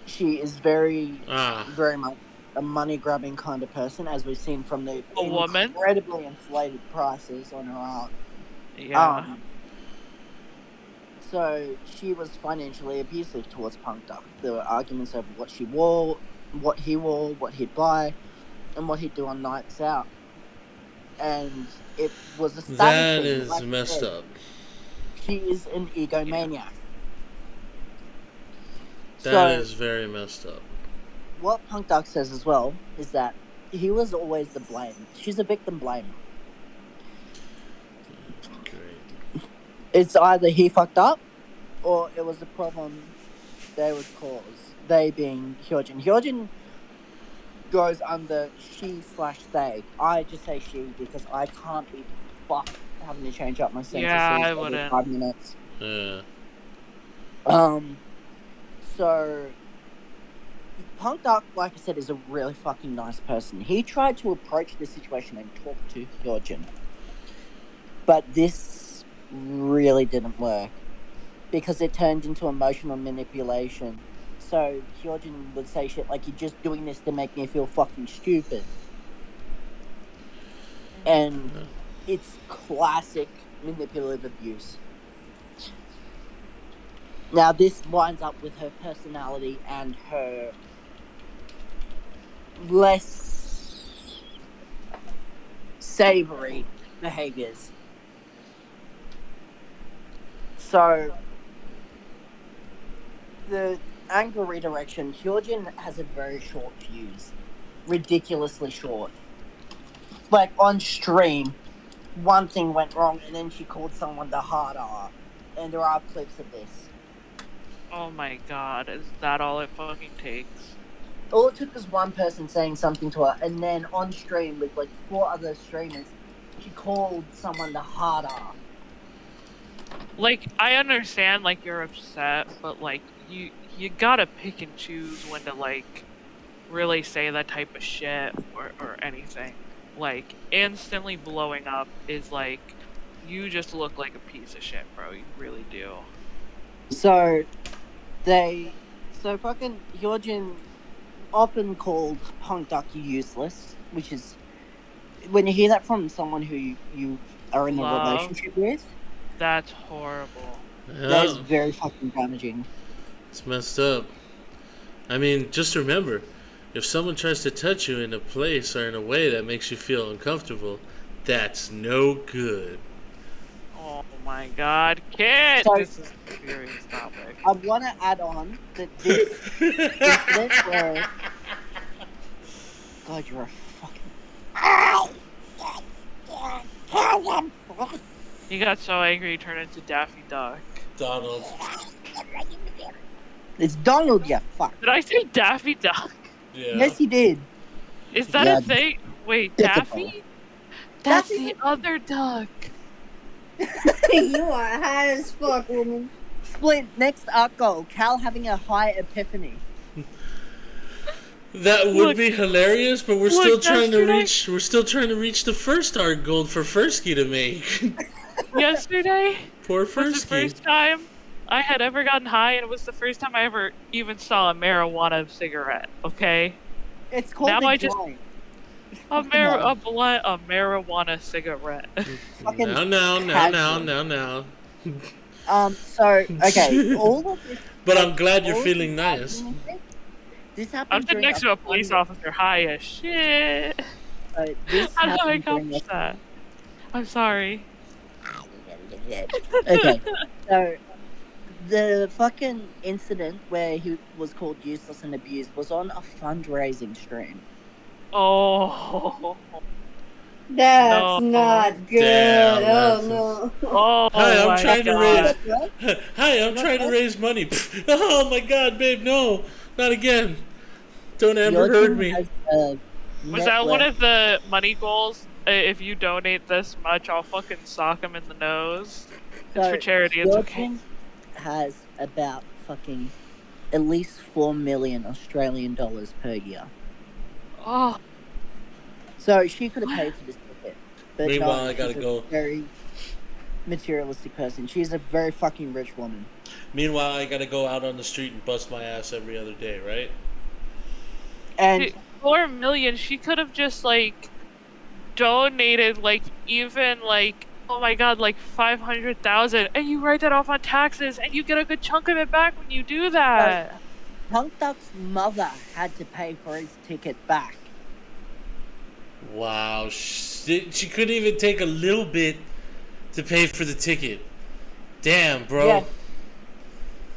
She is very, very much a money-grabbing kind of person, as we've seen from the a woman. incredibly inflated prices on her art. Yeah. So she was financially abusive towards Punk Duck. There were arguments over what she wore, what he wore, what he'd buy, and what he'd do on nights out. And it was a status That thing. is Like I messed said, up. She is an egomaniac. That is very messed up. What Punk Duck says as well is that he was always the blame. She's a victim blamer. Great. It's either he fucked up, or it was a problem they would cause. They being Hyojin. Hyojin goes under she/they. I just say she because I can't be fucked having to change up my sentences I every wouldn't. 5 minutes. Yeah. So Punk Duck, like I said, is a really fucking nice person. He tried to approach the situation and talk to Hyojin. But this really didn't work. Because it turned into emotional manipulation. So Hyojin would say shit like, "You're just doing this to make me feel fucking stupid." And it's classic manipulative abuse. Now this lines up with her personality and her less savory behaviors. So the anger redirection, Hyojin has a very short fuse. Ridiculously short. Like on stream, one thing went wrong and then she called someone the hard R. And there are clips of this. Oh my god, is that all it fucking takes? All it took was one person saying something to her, and then on stream with like 4 other streamers, she called someone the hard R. Like, I understand, like, you're upset, but, like, you gotta pick and choose when to, like, really say that type of shit or anything. Like, instantly blowing up is, like, you just look like a piece of shit, bro. You really do. So, they So fucking Hyojin often called Punk Duck useless, which is when you hear that from someone who you are in a Love. relationship with, That's horrible. that is Yeah, very fucking damaging. it's messed up. I mean, just remember, if someone tries to touch you in a place or in a way that makes you feel uncomfortable, that's no good. Oh my god, Kit! So- This is a serious topic. I want to add on that this incident where... God, you're a fucking... He got so angry he turned into Daffy Duck. Donald. It's Donald, you fuck. Did I say Daffy Duck? Yeah. Yes, you did. Is that Yeah. a thing? Wait, It's a Daffy? That's Daffy- the other duck. You are high as fuck, woman. Split, next art goal. Cal having a high epiphany. That would Look- be hilarious, but we're look, still trying to yesterday- reach. We're still trying to reach the first art gold for Furski to make. Yesterday Poor was the Furski. first time I had ever gotten high, and it was the first time I ever even saw a marijuana cigarette, okay? It's called Now a I just- joint. A Come on. marijuana cigarette. Fucking Now. So, okay, all of this... But I'm glad you're all of feeling this nice. happened- This happened I'm sitting during next to a police officer high as shit. This How do I happened during accomplish that? I'm sorry. Okay, so the fucking incident where he was called useless and abused was on a fundraising stream. Oh. That's No. not good. Damn, that's- Oh no. Oh Hi, I'm my trying to God. raise. Hi, I'm trying to raise money. Oh my God, babe, no, not again. Don't ever Your hurt team me. has a Was net that one worth- of the money goals? If you donate this much, I'll fucking sock him in the nose. It's So, for charity, it's your okay. team has about fucking at least 4 million Australian dollars per year. Oh, So she could have paid for this ticket. But Meanwhile, no, I gotta she's a go. very materialistic person. She's a very fucking rich woman. Meanwhile, I gotta go out on the street and bust my ass every other day, right? And dude, 4 million, she could have just, like, donated, like, even, like, oh my god, like 500,000, and you write that off on taxes, and you get a good chunk of it back when you do that. Punk Duck's mother had to pay for his ticket back. Wow, she couldn't even take a little bit to pay for the ticket. Damn, bro. Yeah.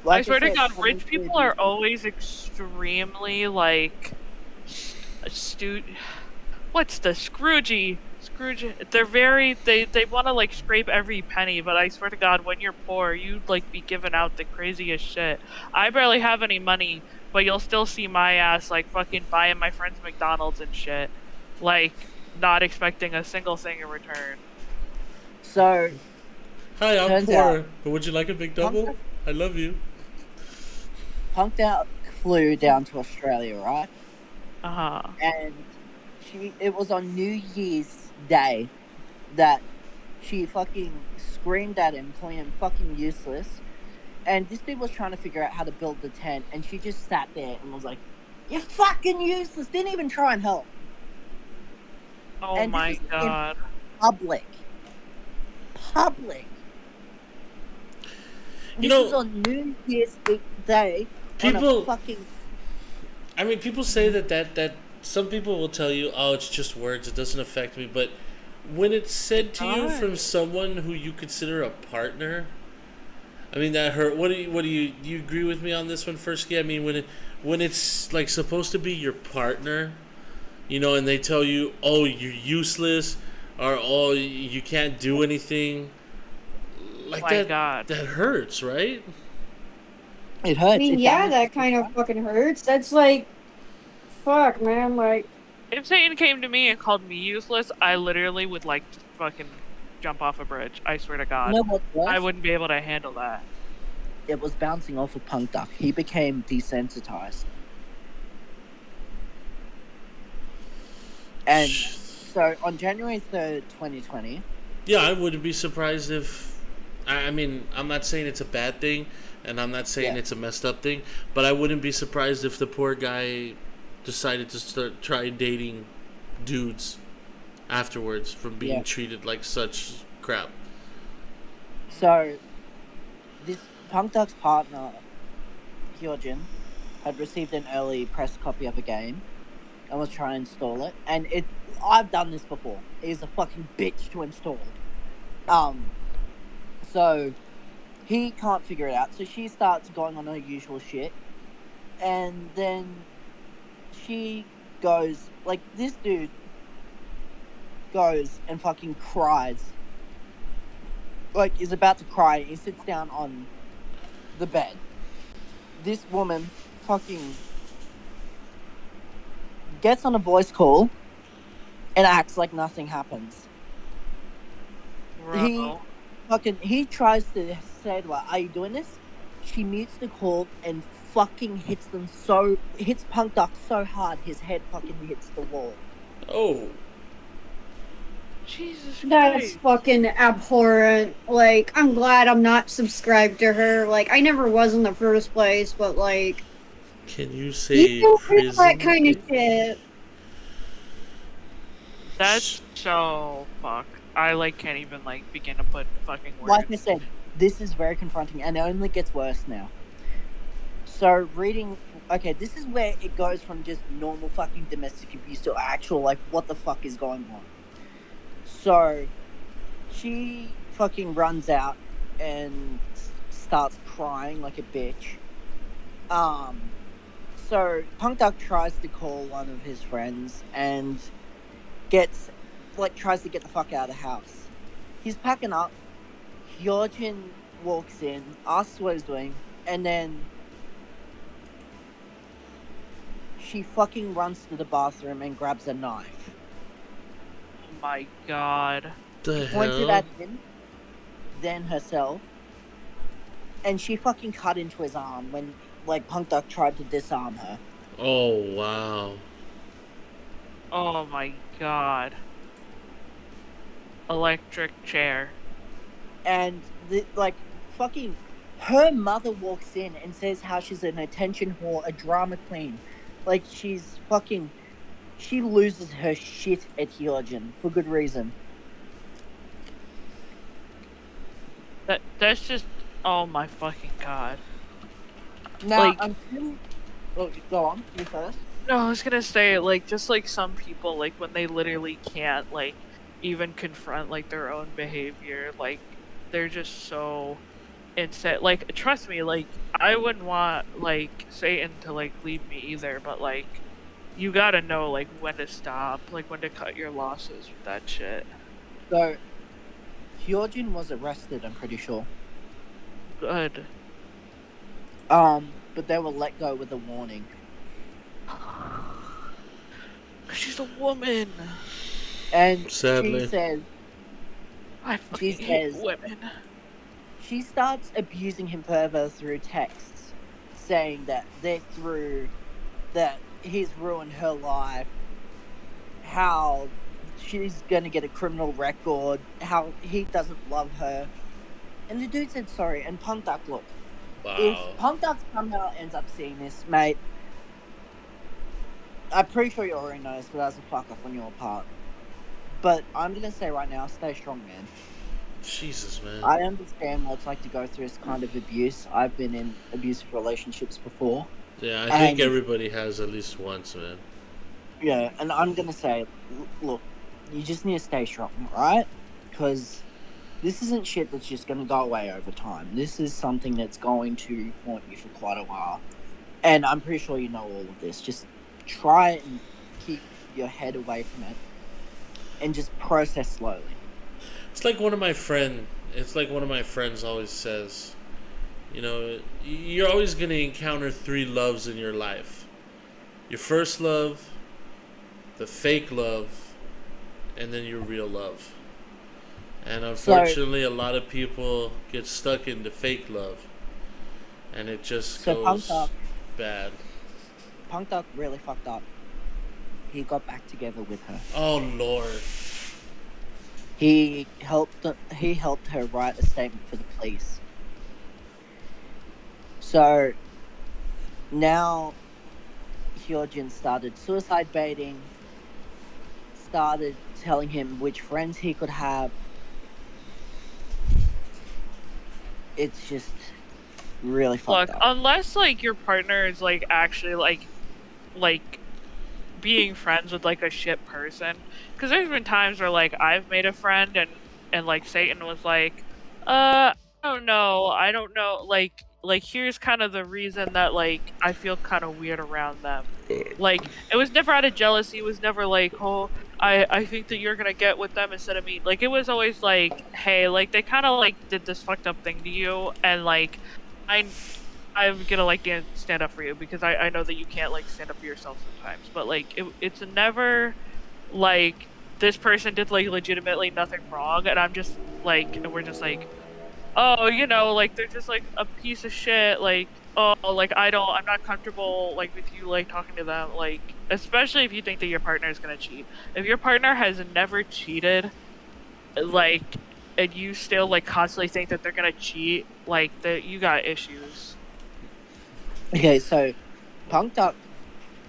Like I swear to said, God, someone rich people could- are always extremely like what's the Scroogey? Scrooge. They're very they want to like scrape every penny, but I swear to God, when you're poor, you like be giving out the craziest shit. I barely have any money, but you'll still see my ass like fucking buying my friends McDonald's and shit, like not expecting a single thing in return. So, Hi, I'm Turns poor, out- but would you like a big double? I love you. Punk Duck flew down to Australia, right? Uh huh. And it was on New Year's Day that she fucking screamed at him, calling him fucking useless. And this dude was trying to figure out how to build the tent, and she just sat there and was like, "You're fucking useless." Didn't even try and help. Oh And this my is in- God. Public. You This know- was on New Year's Day. People- On a fucking I mean, people say that some people will tell you, "Oh, it's just words; it doesn't affect me." But when it's said to you God. from someone who you consider a partner, I mean, that hurt. Do you agree with me on this one, Furski? I mean, when it's like supposed to be your partner, you know, and they tell you, "Oh, you're useless," or "Oh, you can't do anything," like My that. God. That hurts, right? It hurts. I mean, It yeah, damages that kind of fucking hurts. That's like, fuck, man. Like, If Satan came to me and called me useless, I literally would like just fucking jump off a bridge. I swear to God. You know what's worse? I wouldn't be able to handle that. It was bouncing off of Punk Duck. He became desensitized. And so on January 3rd, 2020, Yeah, I wouldn't be surprised if I mean, I'm not saying it's a bad thing, and I'm not saying Yeah. it's a messed up thing, but I wouldn't be surprised if the poor guy decided to try dating dudes afterwards from being Yeah. treated like such crap. So, this Punk Duck's partner, Hyojin, had received an early press copy of a game and was trying to install it. And I've done this before. It is a fucking bitch to install. So he can't figure it out. So she starts going on her usual shit, and then she goes like, this dude goes and fucking cries. Like, is about to cry. He sits down on the bed. This woman fucking gets on a voice call and acts like nothing happens. Bro. He tries to say to her, "Are you doing this?" She mutes the call and fucking hits Punk Duck so hard his head fucking hits the wall. Oh, Jesus That's Christ. fucking abhorrent. Like, I'm glad I'm not subscribed to her. Like, I never was in the first place, but like, can you say you do prison? that kind of shit. That's so fucked. I like can't even like begin to put fucking words. Like I said, this is very confronting, and it only gets worse now. So this is where it goes from just normal fucking domestic abuse to actual, like, what the fuck is going on. So she fucking runs out and starts crying like a bitch. So Punk Duck tries to call one of his friends and tries to get the fuck out of the house. He's packing up. Hyojin walks in, asks what he's doing, and then she fucking runs to the bathroom and grabs a knife. Oh my god. The Points it hell? at him, then herself, and she fucking cut into his arm when, like, Punk Duck tried to disarm her. Oh wow. Oh my god. Electric chair. And fucking her mother walks in and says how she's an attention whore, a drama queen. Like, she loses her shit at Hyojin for good reason. That's just, oh my fucking god. Now, Like- go on, you first. No, I was gonna say, like, just like some people, like, when they literally can't, like, even confront, like, their own behavior, like, they're just so insane. Like, trust me, like, I wouldn't want, like, Satan to, like, leave me either, but, like, you gotta know, like, when to stop, like, when to cut your losses with that shit. So, Hyojin was arrested, I'm pretty sure. Good. But they were let go with a warning. She's a woman. And Sadly. she says, I fucking She hate says- women. she starts abusing him further through texts, saying that that he's ruined her life, how she's gonna get a criminal record, how he doesn't love her. And the dude said sorry, and Punk Duck, look, Wow. if Punk Duck somehow ends up seeing this, mate, I'm pretty sure you already noticed, but that was a fuck up on your part. But I'm gonna say right now, stay strong, man. Jesus, man. I understand what it's like to go through this kind of abuse. I've been in abusive relationships before. Yeah, I think And- everybody has at least once, man. Yeah, and I'm gonna say, look, you just need to stay strong, right? Because this isn't shit that's just gonna go away over time. This is something that's going to haunt you for quite a while. And I'm pretty sure you know all of this. Just try and keep your head away from it. And just process slowly. It's like one of my friends always says, you know, you're always going to encounter 3 loves in your life. Your first love, the fake love, and then your real love. And unfortunately, a lot of people get stuck in the fake love. And it just So Punk goes Duck, bad. Punk Duck really fucked up. He got back together with her. Oh, Lord. He helped her write a statement for the police. So now Hyojin started suicide baiting, started telling him which friends he could have. It's just really fucked Look, up. unless like your partner is like actually like being friends with like a shit person, because there's been times where like I've made a friend and like Satan was like, I don't know, like here's kind of the reason that like I feel kind of weird around them. Like it was never out of jealousy. It was never like, oh, I think that you're gonna get with them instead of me. Like it was always like, hey, like they kind of like did this fucked up thing to you, and like I'm gonna like stand up for you because I know that you can't like stand up for yourself sometimes. But like it's never like this person did like legitimately nothing wrong, and I'm just like, and we're just like, oh, you know, like they're just like a piece of shit. Like, oh, like I'm not comfortable like with you like talking to them. Like, especially if you think that your partner is gonna cheat. If your partner has never cheated, like, and you still like constantly think that they're gonna cheat, like that you got issues. Okay, so Punk Duck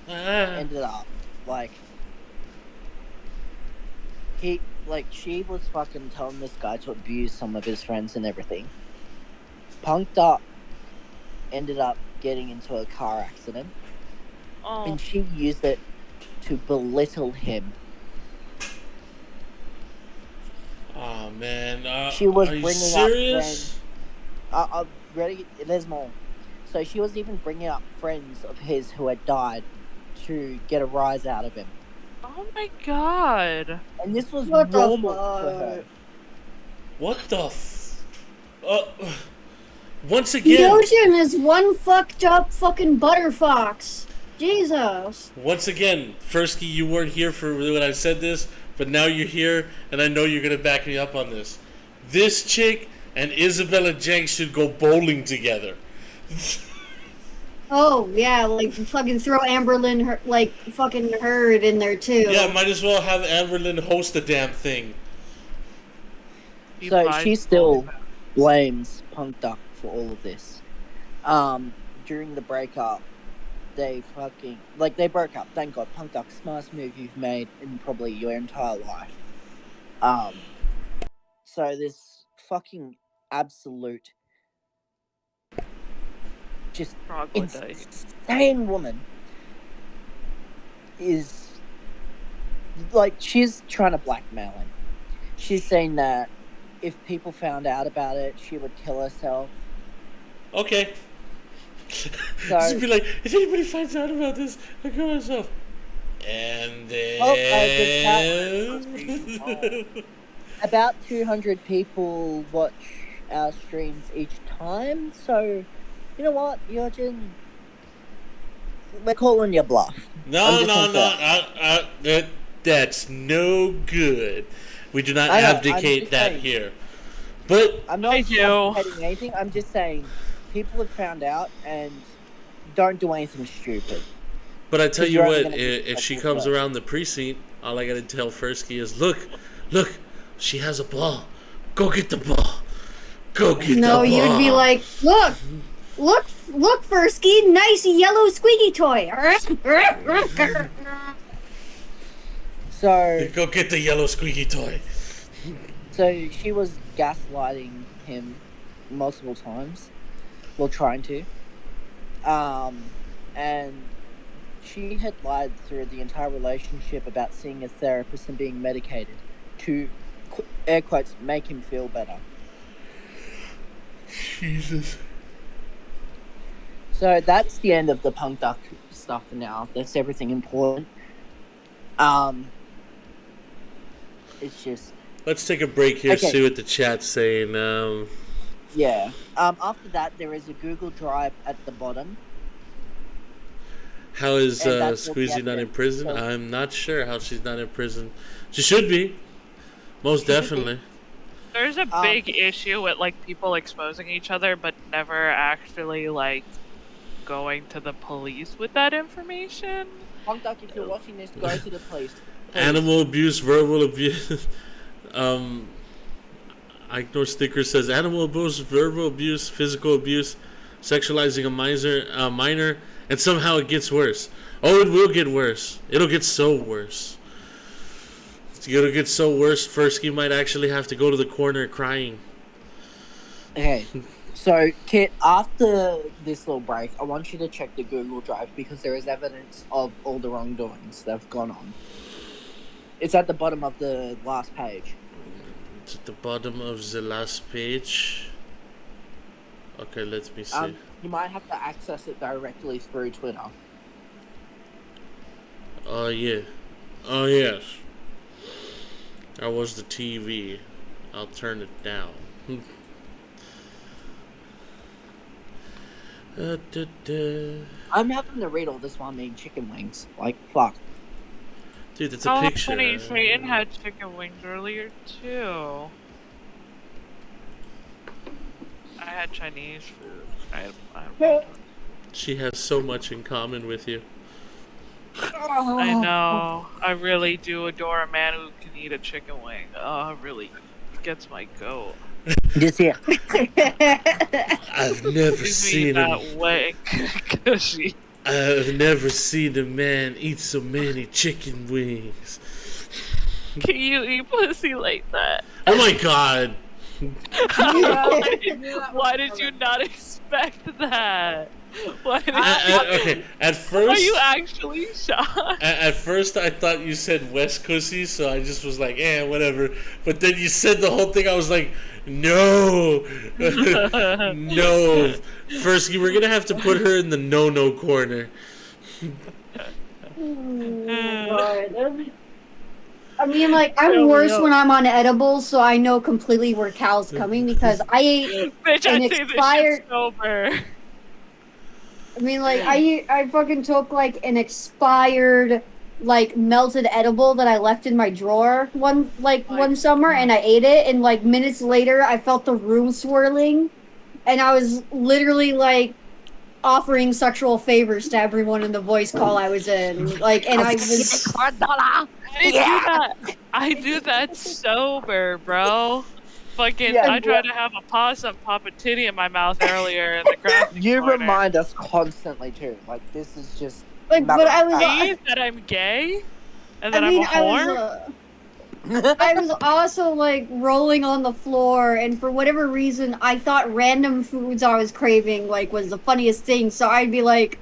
Ah. ended up like she was fucking telling this guy to abuse some of his friends and everything. Punk Duck ended up getting into a car accident, Oh, and she used it to belittle him. Oh man, She was are you bringing serious? up ready. There's more. So she was even bringing up friends of his who had died to get a rise out of him. oh my god. And this was What the normal for her. fuck? What the? Once again. Hyojin is one fucked up fucking butterfox. Jesus. Once again, Furski, you weren't here for when I said this, but now you're here, and I know you're gonna back me up on this. This chick and Isabella Jenks should go bowling together. Oh yeah, like fucking throw Amberlynn like fucking Herd in there too. Yeah, might as well have Amberlynn host the damn thing. So she still blames Punk Duck for all of this. During the breakup, they broke up. Thank God, Punk Duck, smartest move you've made in probably your entire life. So this fucking absolute, just insane woman is like, she's trying to blackmail him. She's saying that if people found out about it, she would kill herself. Okay. So, She'd be like, if anybody finds out about this, I'll kill myself. And then... about 200 people watch our streams each time, so you know what, Yojin? We're calling your bluff. No, that's no good. We do not abdicate that here. But I'm not advocating anything. I'm just saying people have found out and don't do anything stupid. But I tell you what, if she comes around the precinct, all I gotta tell Furski is, look, she has a ball. Go get the ball. Go get the ball. No, you'd be like, look, Furski, nice yellow squeaky toy. So go get the yellow squeaky toy. So she was gaslighting him multiple times, well, trying to. And she had lied through the entire relationship about seeing a therapist and being medicated to, air quotes, make him feel better. Jesus. So that's the end of the Punk Duck stuff for now. That's everything important. It's just... Let's take a break here, Okay. see what the chat's saying. Yeah. After that, there is a Google Drive at the bottom. How is And that's what we Squizzy have not there. in prison? So- I'm not sure how she's not in prison. She should be. Most definitely. There's a big issue with like people exposing each other, but never actually like going to the police with that information. Punk Duck, if you're watching this, go to the police. Please. Animal abuse, verbal abuse. I ignore sticker says animal abuse, verbal abuse, physical abuse, sexualizing a minor, and somehow it gets worse. Oh, it will get worse. It'll get so worse. It'll get so worse. Furski might actually have to go to the corner crying. Okay, so Kit, after this little break, I want you to check the Google Drive because there is evidence of all the wrongdoings that have gone on. It's at the bottom of the last page. It's at the bottom of the last page. Okay, let me see. You might have to access it directly through Twitter. Oh, yeah. Oh, yes. That was the TV. I'll turn it down. I'm having to read all this while I'm eating chicken wings. Like, fuck. Dude, it's a picture. Funny, Satan had chicken wings earlier too. I had Chinese food. She has so much in common with you. I know. I really do adore a man who can eat a chicken wing. Oh, it really gets my goat. Just here. I've never Gives me seen that wet and cushy. I've never seen a man eat so many chicken wings. Can you eat pussy like that? Oh my god. Why did you not expect that? Why did Okay, at first... Are you actually shocked? At first I thought you said West Coastie, so I just was like, whatever. But then you said the whole thing, I was like, no. No. Furski, we're gonna have to put her in the no-no corner. I mean, like, I'm worse when I'm on edibles, so I know completely where Cal's coming because I ate Bitch, an I say expired. this shit's sober. I mean, like, I fucking took like an expired, like, melted edible that I left in my drawer one summer, and I ate it, and like minutes later, I felt the room swirling, and I was literally like offering sexual favors to everyone in the voice call I was in, like, and I was. I do that sober, bro. Fucking, Yeah, I tried to have a possum pop a titty in my mouth earlier in the crafting You corner. remind us constantly too. Like, this is just Like, but I was. See that I'm gay? And that I mean, I'm a whore? I was also like rolling on the floor, and for whatever reason, I thought random foods I was craving like was the funniest thing. So I'd be like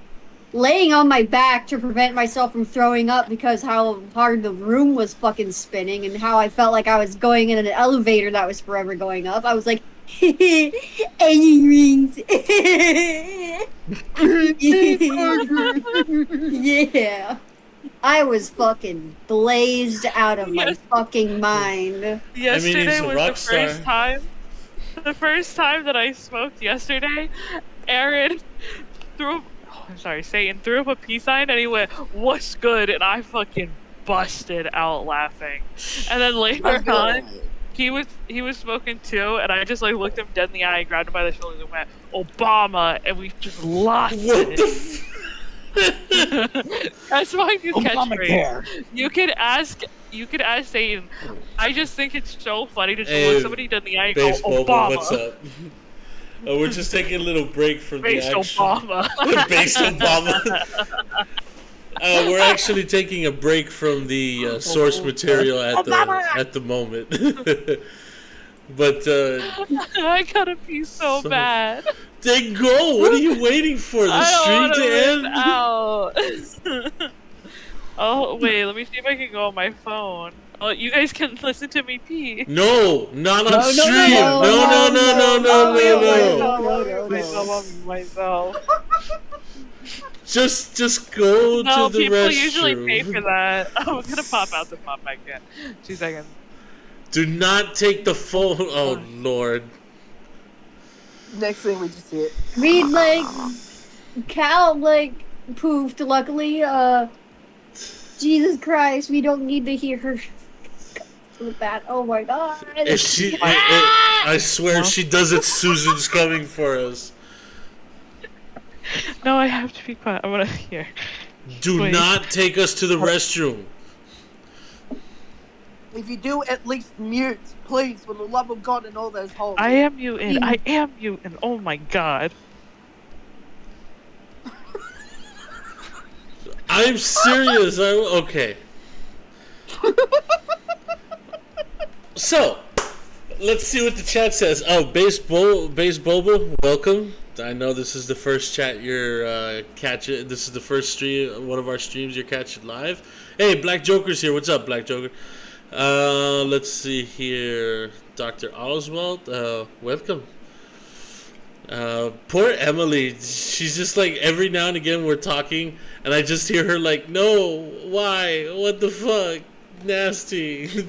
laying on my back to prevent myself from throwing up because how hard the room was fucking spinning, and how I felt like I was going in an elevator that was forever going up. I was like, onion rings. Yeah. I was fucking blazed out of my fucking mind. Yesterday he's a was rock the first star. time. The first time that I smoked yesterday, Aaron Satan threw up a peace sign and he went, "What's good?" And I fucking busted out laughing. And then later on, he was smoking too, and I just like looked him dead in the eye, grabbed him by the shoulders, and went, "Obama," and we just lost it. That's my new catchphrase. You could ask Satan. I just think it's so funny to look somebody dead in the eye and go, Base Boba, "Obama." what's up? We're just taking a little break from Base the action. Obama. Base Obama. We're actually taking a break from the source material at the moment. But I gotta pee so bad. then go. What are you waiting for? The stream to end? Oh wait, let me see if I can go on my phone. Oh, you guys can listen to me pee. No, not on stream. No. Myself. Just go No, to the people restroom. usually pay for that. I was gonna pop out to pop back in. 2 seconds. Do not take the phone. Oh Lord. Next thing we just hit. I mean, like, Cal, like, poofed, luckily. Jesus Christ, we don't need to hear her with that. Oh my god. I swear she does it. Susan's coming for us. No, I have to be quiet. I wanna hear. Do Wait. not take us to the restroom. If you do, at least mute, please, for the love of God and all those holes. I am mutant. I am mutant. Oh my god. I'm serious. Okay. So, let's see what the chat says. Oh, Base Boba, welcome. I know this is the first chat you're catching. This is the first stream, one of our streams you're catching live. Hey, Black Joker's here. What's up, Black Joker? Let's see here. Dr. Oswald, welcome. Poor Emily. She's just like, every now and again we're talking, and I just hear her like, no, why? What the fuck? Nasty.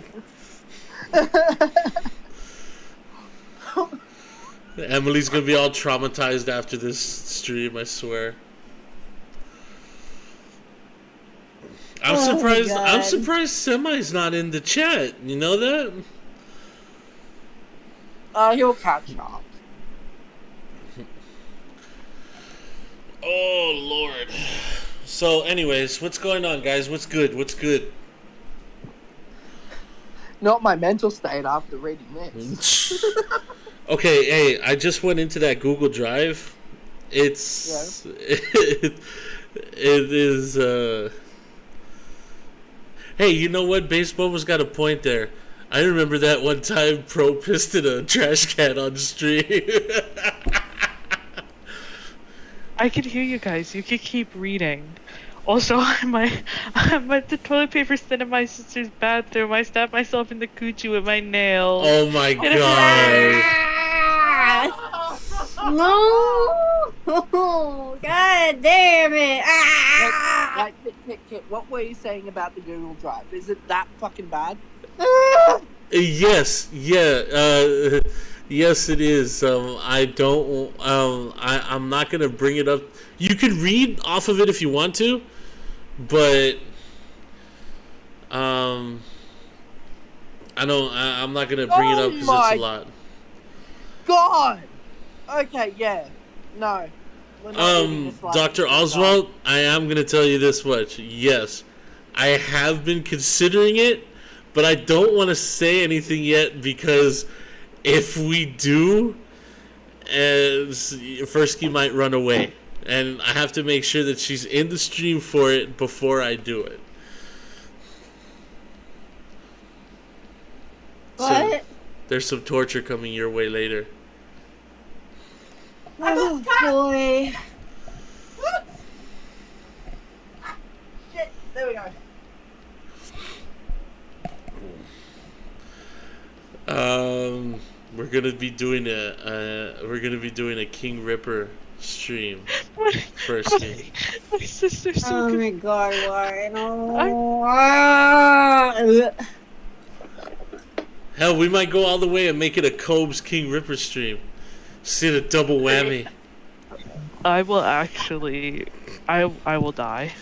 Emily's gonna be all traumatized after this stream, I swear. I'm surprised. I'm surprised Semi's not in the chat. You know that? He'll catch up. Oh Lord. So, anyways, what's going on, guys? What's good? What's good? Not my mental state after reading this. Okay, hey, I just went into that Google Drive. It's it is Hey, you know what? Baseball was got a point there. I remember that one time Pro pissed in a trash can on the street. I can hear you guys. You can keep reading. Also, I'm at the toilet paper stand in my sister's bathroom. I stabbed myself in the coochie with my nail. Oh my god. No! God damn it! Kit, what were you saying about the Google Drive? Is it that fucking bad? Yes, yeah, yes it is. I don't, I'm not gonna bring it up. You can read off of it if you want to, but, I'm not gonna bring it up because it's a lot. God! Okay, yeah. No. We're not reading this live. Dr. Oswald, I am gonna tell you this much. Yes, I have been considering it, but I don't want to say anything yet because if we do, Furski might run away. And I have to make sure that she's in the stream for it before I do it. What? So, there's some torture coming your way later. Oh boy. Shit, there we go. We're gonna be doing a King Ripper stream first game. My sister's so Oh my god, why? No. Hell, we might go all the way and make it a Cobes King Ripper stream. See the double whammy. I will actually, I will die.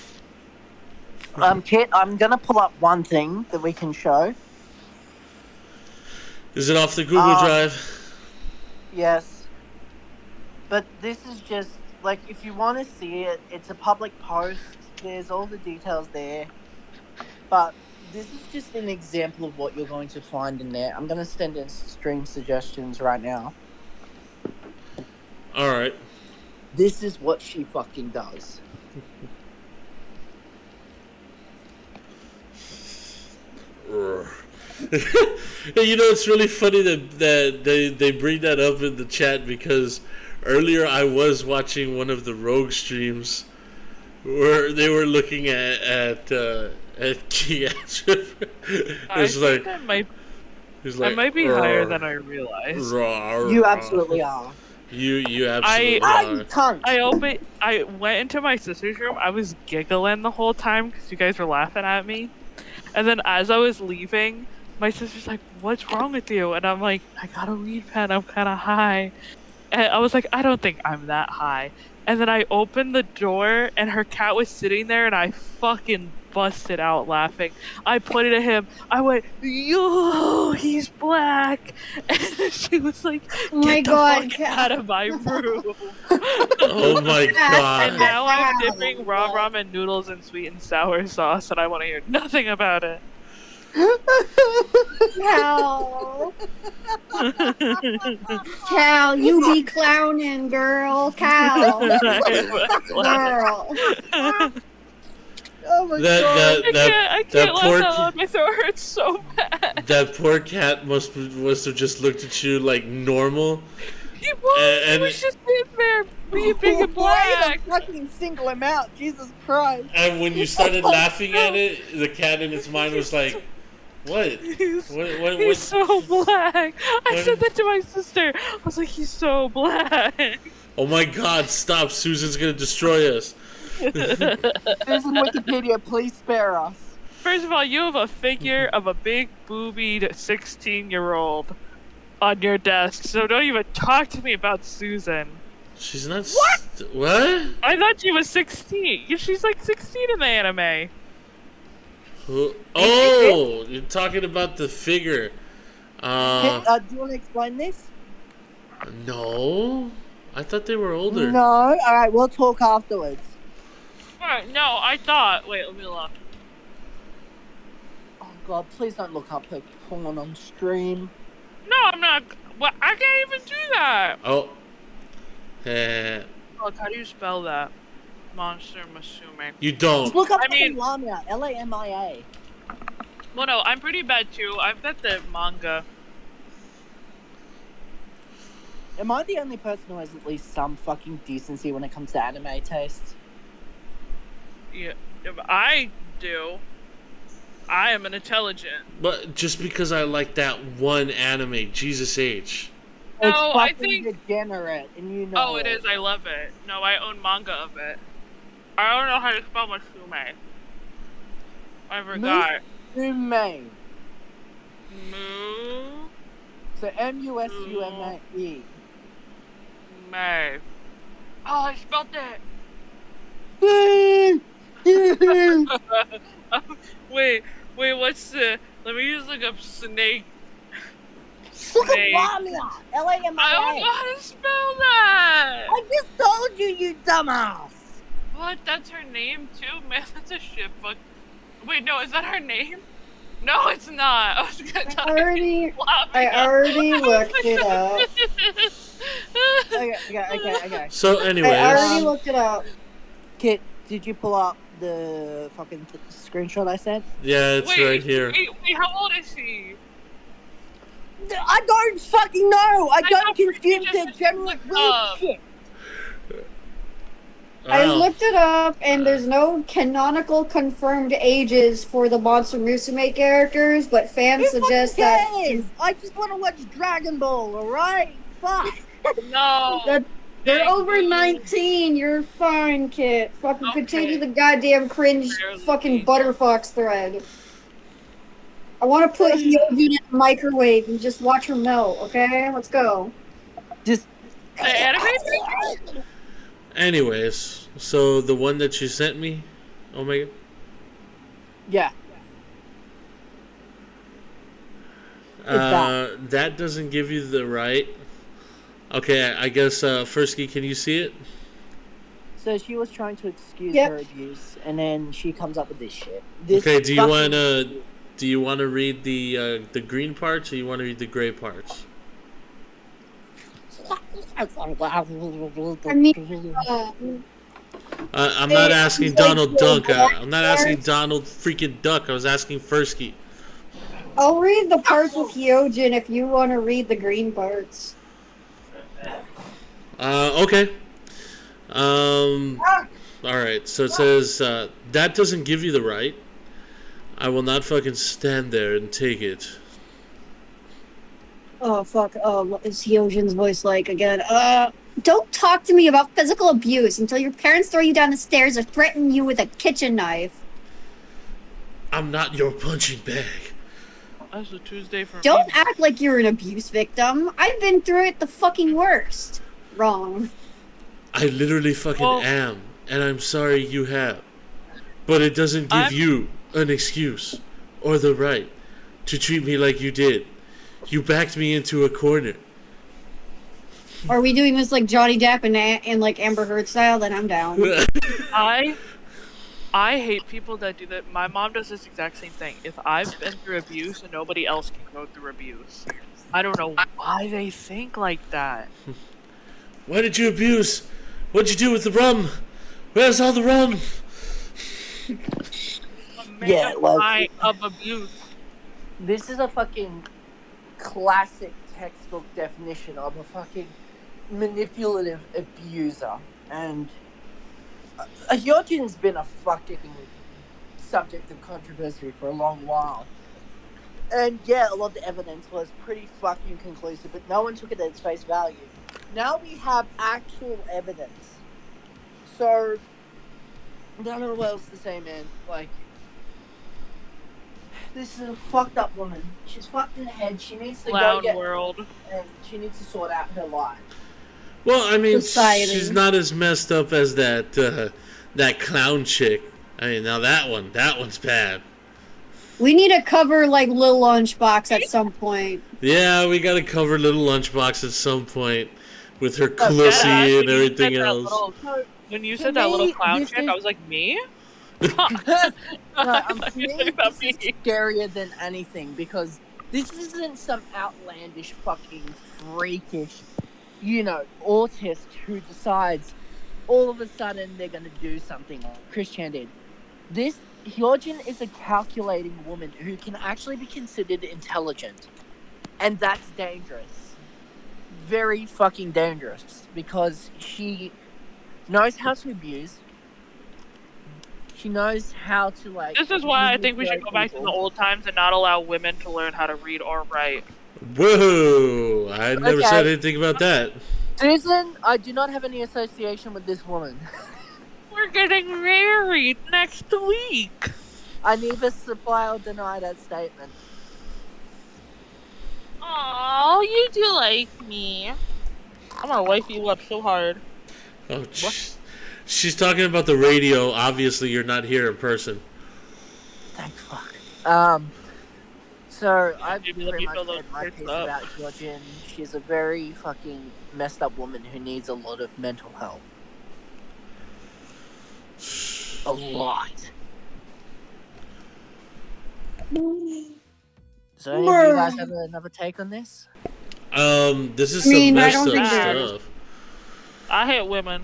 Kit, I'm gonna pull up one thing that we can show. Is it off the Google Drive? Yes. But this is just, like, if you want to see it, it's a public post. There's all the details there. But this is just an example of what you're going to find in there. I'm going to send in stream suggestions right now. Alright. This is what she fucking does. You know, it's really funny that they bring that up in the chat because earlier I was watching one of the Rogue streams where they were looking at Kiash. It's like I might be higher than I realized. You absolutely are. You absolutely are. I went into my sister's room. I was giggling the whole time because you guys were laughing at me. And then as I was leaving, my sister's like, "What's wrong with you?" And I'm like, "I got a weed pen. I'm kind of high." And I was like, "I don't think I'm that high." And then I opened the door, and her cat was sitting there, and I fucking busted out laughing. I pointed at him. I went, "Yo, he's black." And she was like, "Get the fuck out of my room." Oh my god. And now I'm dipping raw ramen noodles in sweet and sour sauce, and I want to hear nothing about it. Cal. Cal, you be clowning, girl. Cal. Girl. Oh my That god. that that I that can't laugh poor out loud. My throat hurts so bad. that poor cat must have just looked at you like normal. He was. And- He was just sitting there being big and black. Way to fucking single him out, Jesus Christ. And when you started laughing at it, the cat in its mind was like, "What? He's What? so black. I what- said that to my sister. I was like, he's so black. Oh my God! Stop! Susan's gonna destroy us." Susan Wikipedia, please spare us. First of all, you have a figure of a big boobied 16-year-old on your desk, so don't even talk to me about Susan. She's not. What? I thought she was 16. She's like 16 in the anime. Oh, you're talking about the figure. Do you want to explain this? No. I thought they were older. No? Alright, we'll talk afterwards. Alright, no, I thought. Wait, let me look. Oh god, please don't look up her porn on stream. No, I'm not. What? I can't even do that. Oh. Look, how do you spell that? Monster Musume. You Just don't. look up I mean- Lamia, Lamia. Well, no, I'm pretty bad too. I've got the manga. Am I the only person who has at least some fucking decency when it comes to anime taste? Yeah, I do. I am an intelligent. But just because I like that one anime, Jesus H. No, It's I fucking think- degenerate, and you know Oh, it is. I love it. No, I own manga of it. I don't know how to spell Musume. I forgot. Musume. Mu So M-U-S-U-M-A-E. May. Oh, I spelled it. Wait, what's the? Let me just look up snake. Look at Snake. Lamia! Lamia! I don't know how to spell that. I just told you, you dumbass! What? That's her name too? Man, that's a shit fuck. Wait, no, is that her name? No, it's not. I was gonna tell her I Lamia. already looked it up. Okay. So, I anyways. already looked it up. Kit, did you pull up the fucking screenshot I sent? Yeah, it's Wait, right here. Wait, how old is he? I don't fucking know! I don't know, consume you just the general looked weird up. shit! I Wow. looked it up, and there's no canonical confirmed ages for the Monster Musume characters, but fans Who suggest fucking that cares? I just want to watch Dragon Ball, alright? Fuck! No. That- they're Thank over you. 19. You're fine, Kit. Fucking Okay. continue the goddamn cringe Barely. fucking Butterfox thread. I want to put Hyojin in the microwave and just watch her melt, okay? Let's go. Just... The anime? Anyways, so the one that you sent me, Omega? Yeah. That doesn't give you the right. Okay, I guess, Furski, can you see it? So she was trying to excuse Yep. her abuse, and then she comes up with this shit. Okay, do you wanna read the green parts, or you wanna read the gray parts? I mean, I'm not Hey, asking I'm Donald like, Duck. I'm not asking Donald freaking Duck. I was asking Furski. I'll read the parts with Hyojin if you want to read the green parts. Okay. Alright, so it says, that doesn't give you the right. I will not fucking stand there and take it. Oh, fuck. What is Hyojin's voice like again? Don't talk to me about physical abuse until your parents throw you down the stairs or threaten you with a kitchen knife. I'm not your punching bag. That's a Tuesday for Don't me. act like you're an abuse victim. I've been through it the fucking worst. Wrong. I literally fucking Well- am, and I'm sorry you have. But it doesn't give I'm- you an excuse or the right to treat me like you did. You backed me into a corner. Are we doing this like Johnny Depp and like Amber Heard style? Then I'm down. I hate people that do that. My mom does this exact same thing. If I've been through abuse and nobody else can go through abuse, I don't know why they think like that. Why did you abuse? What'd you do with the rum? Where's all the rum? Yeah, like of abuse. this is a fucking classic textbook definition of a fucking manipulative abuser, and Hyojin's been a fucking subject of controversy for a long while. And yeah, a lot of the evidence was pretty fucking conclusive, but no one took it at its face value. Now we have actual evidence. So, I don't know what else to say, man. Like, this is a fucked up woman. She's fucked in the head. She needs to Loud go get world. and she needs to sort out her life. Well, I mean, Society. she's not as messed up as that clown chick. I mean, now that one's bad. We need to cover like Lil Lunchbox at some point. Yeah, we gotta cover Little Lunchbox at some point with her clussy and everything else. When you To said that little me, clown this chick, is- I was like, me? To me, Like that this is scarier than anything because this isn't some outlandish, fucking freakish, autist who decides all of a sudden they're gonna do something like Chris Chan did. This Hyojin is a calculating woman who can actually be considered intelligent, and that's dangerous. Very fucking dangerous because she knows how to abuse. She knows how to like. This is why I think we should go back to the manipulate old times and not allow women to learn how to read or write. Whoa! I never Okay. said anything about that. people. Susan, I do not have any association with this woman. We're getting married next week. I neither supply or deny that statement. Oh, you do like me. I'm gonna wipe you up so hard. Oh, she's talking about the radio. Obviously, you're not here in person. Thank fuck. So I've Maybe let pretty me much fill those said my shirts piece up. about Hyojin. She's a very fucking messed up woman who needs a lot of mental help. A lot. So any of you guys have another take on this? This is I mean, some I messed don't up think there's- stuff. I hate women.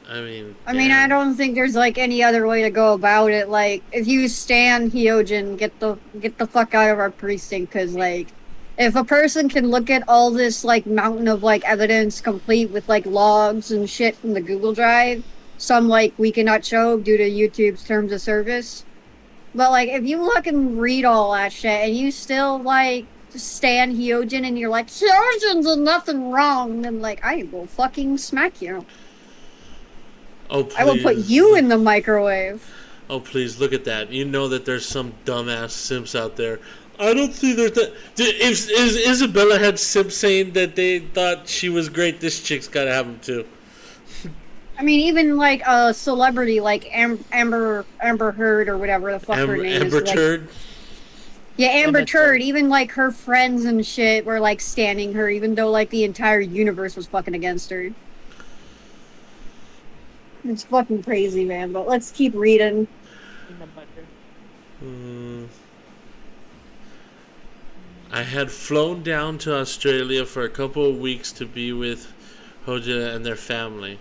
I mean, I don't think there's like any other way to go about it. Like, if you stan Hyojin, get the fuck out of our precinct, because like, if a person can look at all this like mountain of like evidence, complete with like logs and shit from the Google Drive, some like we cannot show due to YouTube's terms of service. But like, if you look and read all that shit and you still like stan Hyojin and you're like, Hyojin's did nothing wrong, then like I will fucking smack you. Oh, please. I will put you in the microwave. Oh, please, look at that. You know that there's some dumbass simps out there. I don't think there's that. If Isabella had simps saying that they thought she was great, this chick's gotta have them too. I mean, even like a celebrity like Amber Heard or whatever the fuck her name Amber is. Like, Turd? yeah, Amber Amber Turd. Turd. Even like her friends and shit were like standing her, even though like the entire universe was fucking against her. It's fucking crazy, man. But let's keep reading. I had flown down to Australia for a couple of weeks to be with Hoja and their family.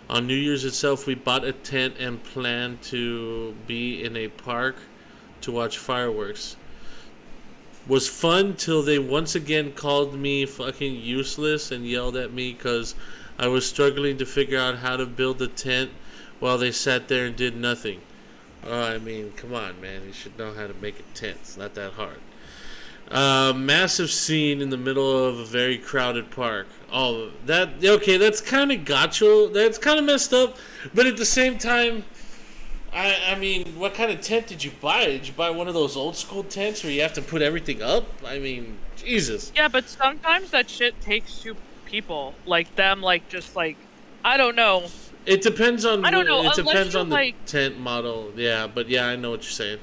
On New Year's itself, we bought a tent and planned to be in a park to watch fireworks. Was fun till they once again called me fucking useless and yelled at me because I was struggling to figure out how to build a tent while they sat there and did nothing. I mean, come on, man. You should know how to make a tent. It's not that hard. Massive scene in the middle of a very crowded park. Oh, okay, that's kind of gotcha. That's kind of messed up. But at the same time, I mean, what kind of tent did you buy? Did you buy one of those old school tents where you have to put everything up? I mean, Jesus. Yeah, but sometimes that shit takes two people. Like them, like just like I don't know. It depends on. I don't know, It unless depends you're, on the like- tent model. Yeah, but yeah, I know what you're saying.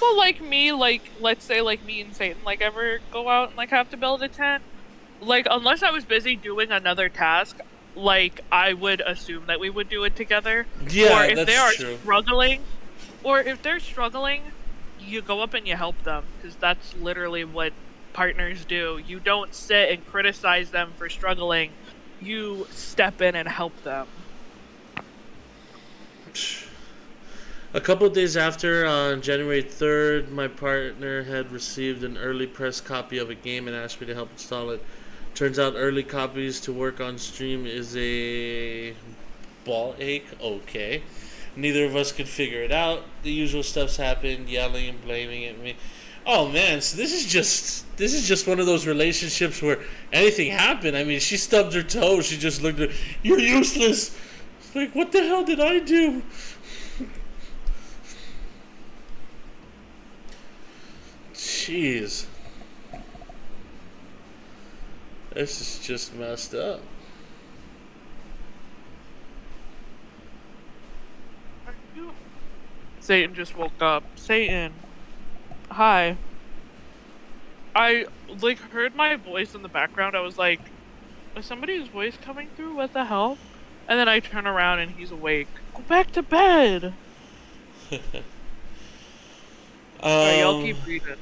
Well, like me, like let's say like me and Satan like ever go out and like have to build a tent. Like unless I was busy doing another task, like I would assume that we would do it together. Yeah, or if they are that's true. struggling, or if they're struggling, you go up and you help them, because that's literally what partners do. You don't sit and criticize them for struggling. You step in and help them. A couple of days after, on January 3rd, my partner had received an early press copy of a game and asked me to help install it. Turns out early copies to work on stream is a ball ache. Okay. Neither of us could figure it out. The usual stuff's happened, yelling and blaming at me. Oh man, so this is just one of those relationships where anything happened. I mean, she stubbed her toe. She just looked at, you're useless. It's like, what the hell did I do? Jeez. This is just messed up. Satan just woke up. Satan. Hi. I heard my voice in the background. I was like, is somebody's voice coming through? What the hell? And then I turn around and he's awake. Go back to bed. Alright, y'all keep reading.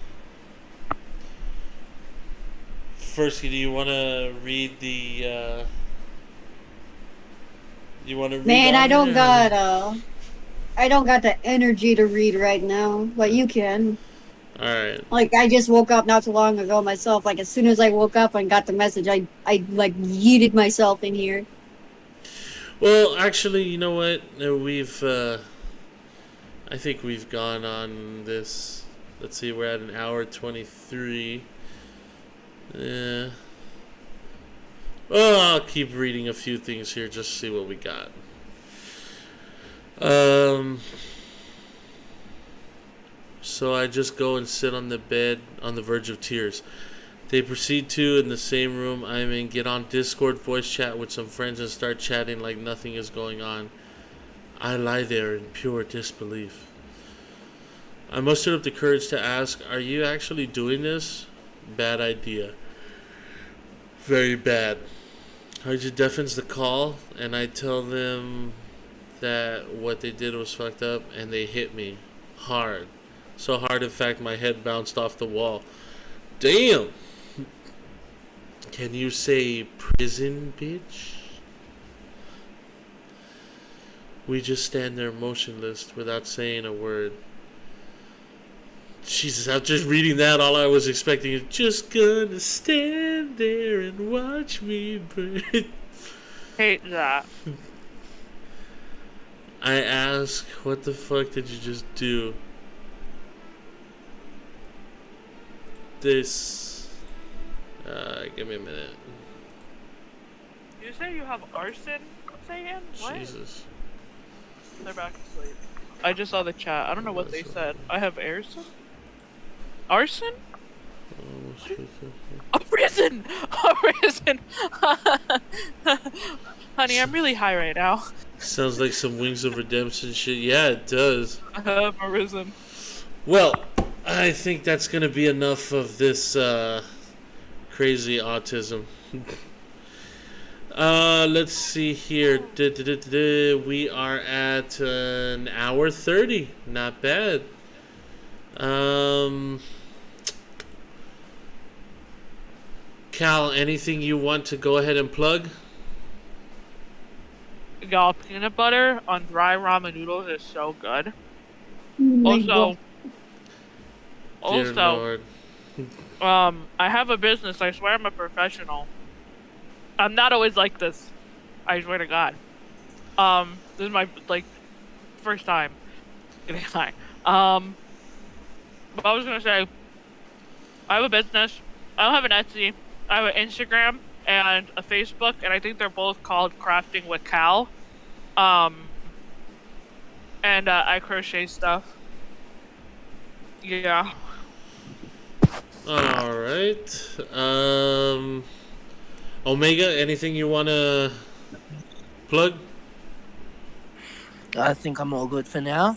Furski, do you want to read the, you want to read Man, on I don't there? got the energy to read right now, but you can. Alright. Like, I just woke up not too long ago myself. Like, as soon as I woke up and got the message, I like, yeeted myself in here. Well, actually, you know what? We've, I think we've gone on this. Let's see, we're at an hour 23. Yeah. Well, I'll keep reading a few things here just to see what we got. So I just go and sit on the bed on the verge of tears. They proceed to, in the same room I'm in, get on Discord voice chat with some friends and start chatting like nothing is going on. I lie there in pure disbelief. I mustered up the courage to ask, are you actually doing this? Bad idea. Very bad. Arjun deafens the call, and I tell them that what they did was fucked up, and they hit me. Hard. So hard, in fact, my head bounced off the wall. Damn! Can you say prison, bitch? We just stand there motionless without saying a word. Jesus, after reading that, all I was expecting is just gonna stand there and watch me burn. Hate that. I ask, what the fuck did you just do? This. Give me a minute. You say you have arson, Satan? What? Jesus. They're back asleep. I just saw the chat. I don't know what they said. I have arson? Arson? Arson! Arson! Honey, I'm really high right now. Sounds like some Wings of Redemption shit. Yeah, it does. I have arisen. Well, I think that's gonna be enough of this crazy autism. Let's see here. We are at an hour 30. Not bad. Cal, anything you want to go ahead and plug? Y'all, peanut butter on dry ramen noodles is so good. My God. Dear Lord. I have a business. I swear I'm a professional. I'm not always like this. I swear to God. This is my, first time getting high. But I was gonna say, I have a business. I don't have an Etsy. I have an Instagram and a Facebook, and I think they're both called Crafting with Cal. And I crochet stuff. Yeah. Alright. Omega, anything you wanna plug? I think I'm all good for now.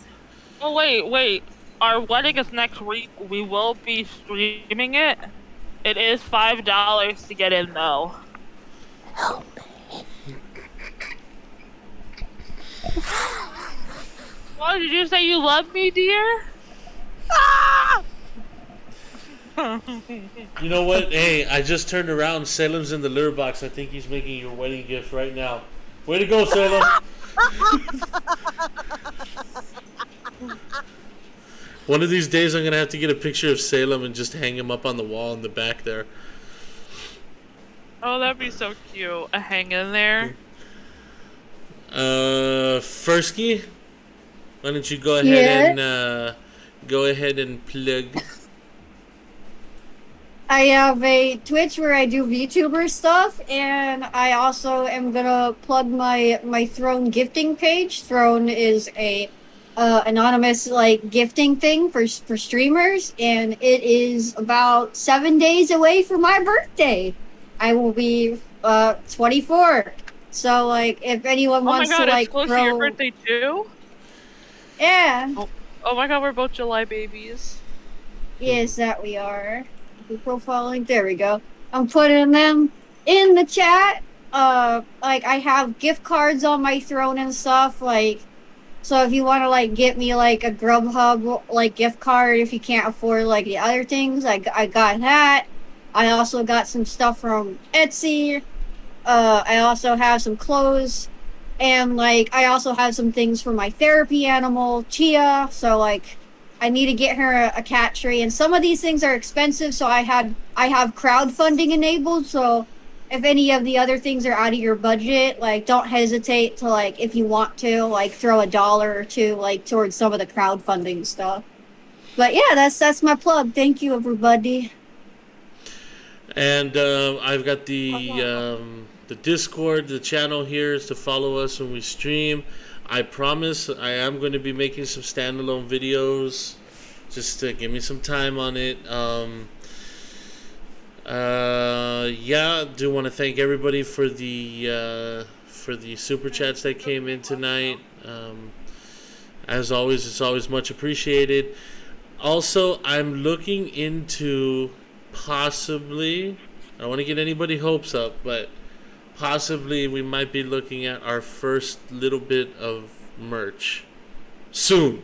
Oh, wait. Our wedding is next week. We will be streaming it. It is $5 to get in, though. Help me. Well, did you say you love me, dear? You know what? Hey, I just turned around. Salem's in the litter box. I think he's making your wedding gift right now. Way to go, Salem. One of these days, I'm going to have to get a picture of Salem and just hang him up on the wall in the back there. Oh, that'd be so cute. A hang in there. Furski, why don't you go ahead and plug? I have a Twitch where I do VTuber stuff, and I also am gonna plug my Throne gifting page. Throne is a anonymous like gifting thing for streamers, and it is about 7 days away from my birthday. I will be 24. So like, if anyone wants to like it's close throw, to your birthday too. yeah, Oh my god, we're both July babies. yes, that we are. Profiling. There we go. I'm putting them in the chat. Like I have gift cards on my Throne and stuff. Like, so if you want to like get me like a Grubhub like gift card, if you can't afford like the other things, I got that. I also got some stuff from Etsy. I also have some clothes, and like I also have some things for my therapy animal Chia. So like, I need to get her a cat tree, and some of these things are expensive, so I have crowdfunding enabled. So if any of the other things are out of your budget, like don't hesitate to like, if you want to like throw $1 or $2 like towards some of the crowdfunding stuff. But yeah, that's my plug. Thank you, everybody. And I've got the Discord, the channel here is to follow us when we stream. I promise I am going to be making some standalone videos. Just to give me some time on it. Yeah, do want to thank everybody for the super chats that came in tonight. As always, it's always much appreciated. Also, I'm looking into possibly, I don't want to get anybody hopes up, but possibly we might be looking at our first little bit of merch soon.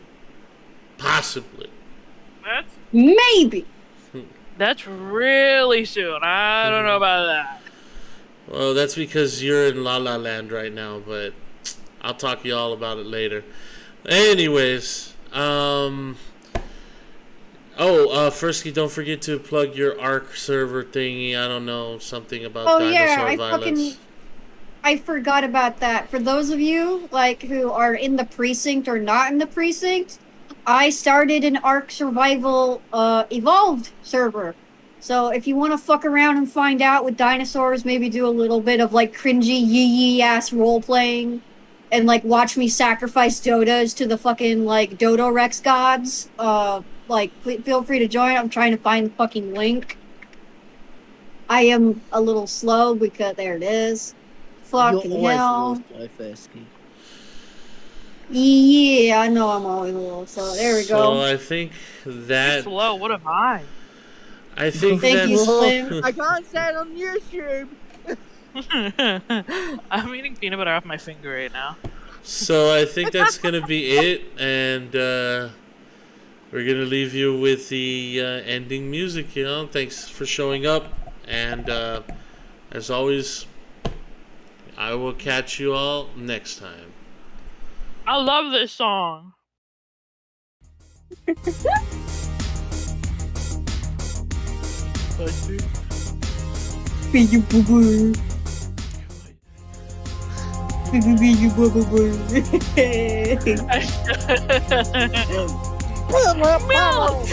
Possibly. Maybe. That's really soon. I don't know about that. Well, that's because you're in La La Land right now, but I'll talk to you all about it later. Anyways, Furski, don't forget to plug your ARC server thingy. I don't know, something about dinosaur violence. I forgot about that. For those of you like who are in the precinct or not in the precinct, I started an ARC Survival Evolved server. So if you want to fuck around and find out with dinosaurs, maybe do a little bit of like cringy yee ass role playing, and like watch me sacrifice dodos to the fucking like Dodo Rex gods. Like feel free to join. I'm trying to find the fucking link. I am a little slow because there it is. Fucking hell. Yeah, I know I'm always a little, so there we go. So I think that... Slow, what am I? I think Thank you, Slim. I can't say it on YouTube. I'm eating peanut butter off my finger right now. So I think that's going to be it, and we're going to leave you with the ending music, Thanks for showing up, and as always, I will catch you all next time. I love this song. Be you boo boo. Be you boo boo boo. Milk!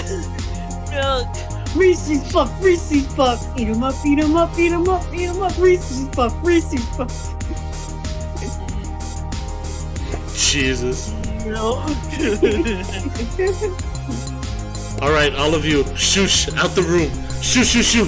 Milk! Reese's Puff, Reese's Puff. Eat 'em up, eat 'em up, eat 'em up, eat 'em up. Reese's Puff, Reese's Puff. Jesus. Milk! Alright, all of you, shoosh, out the room. Shoo, shoo, shoo.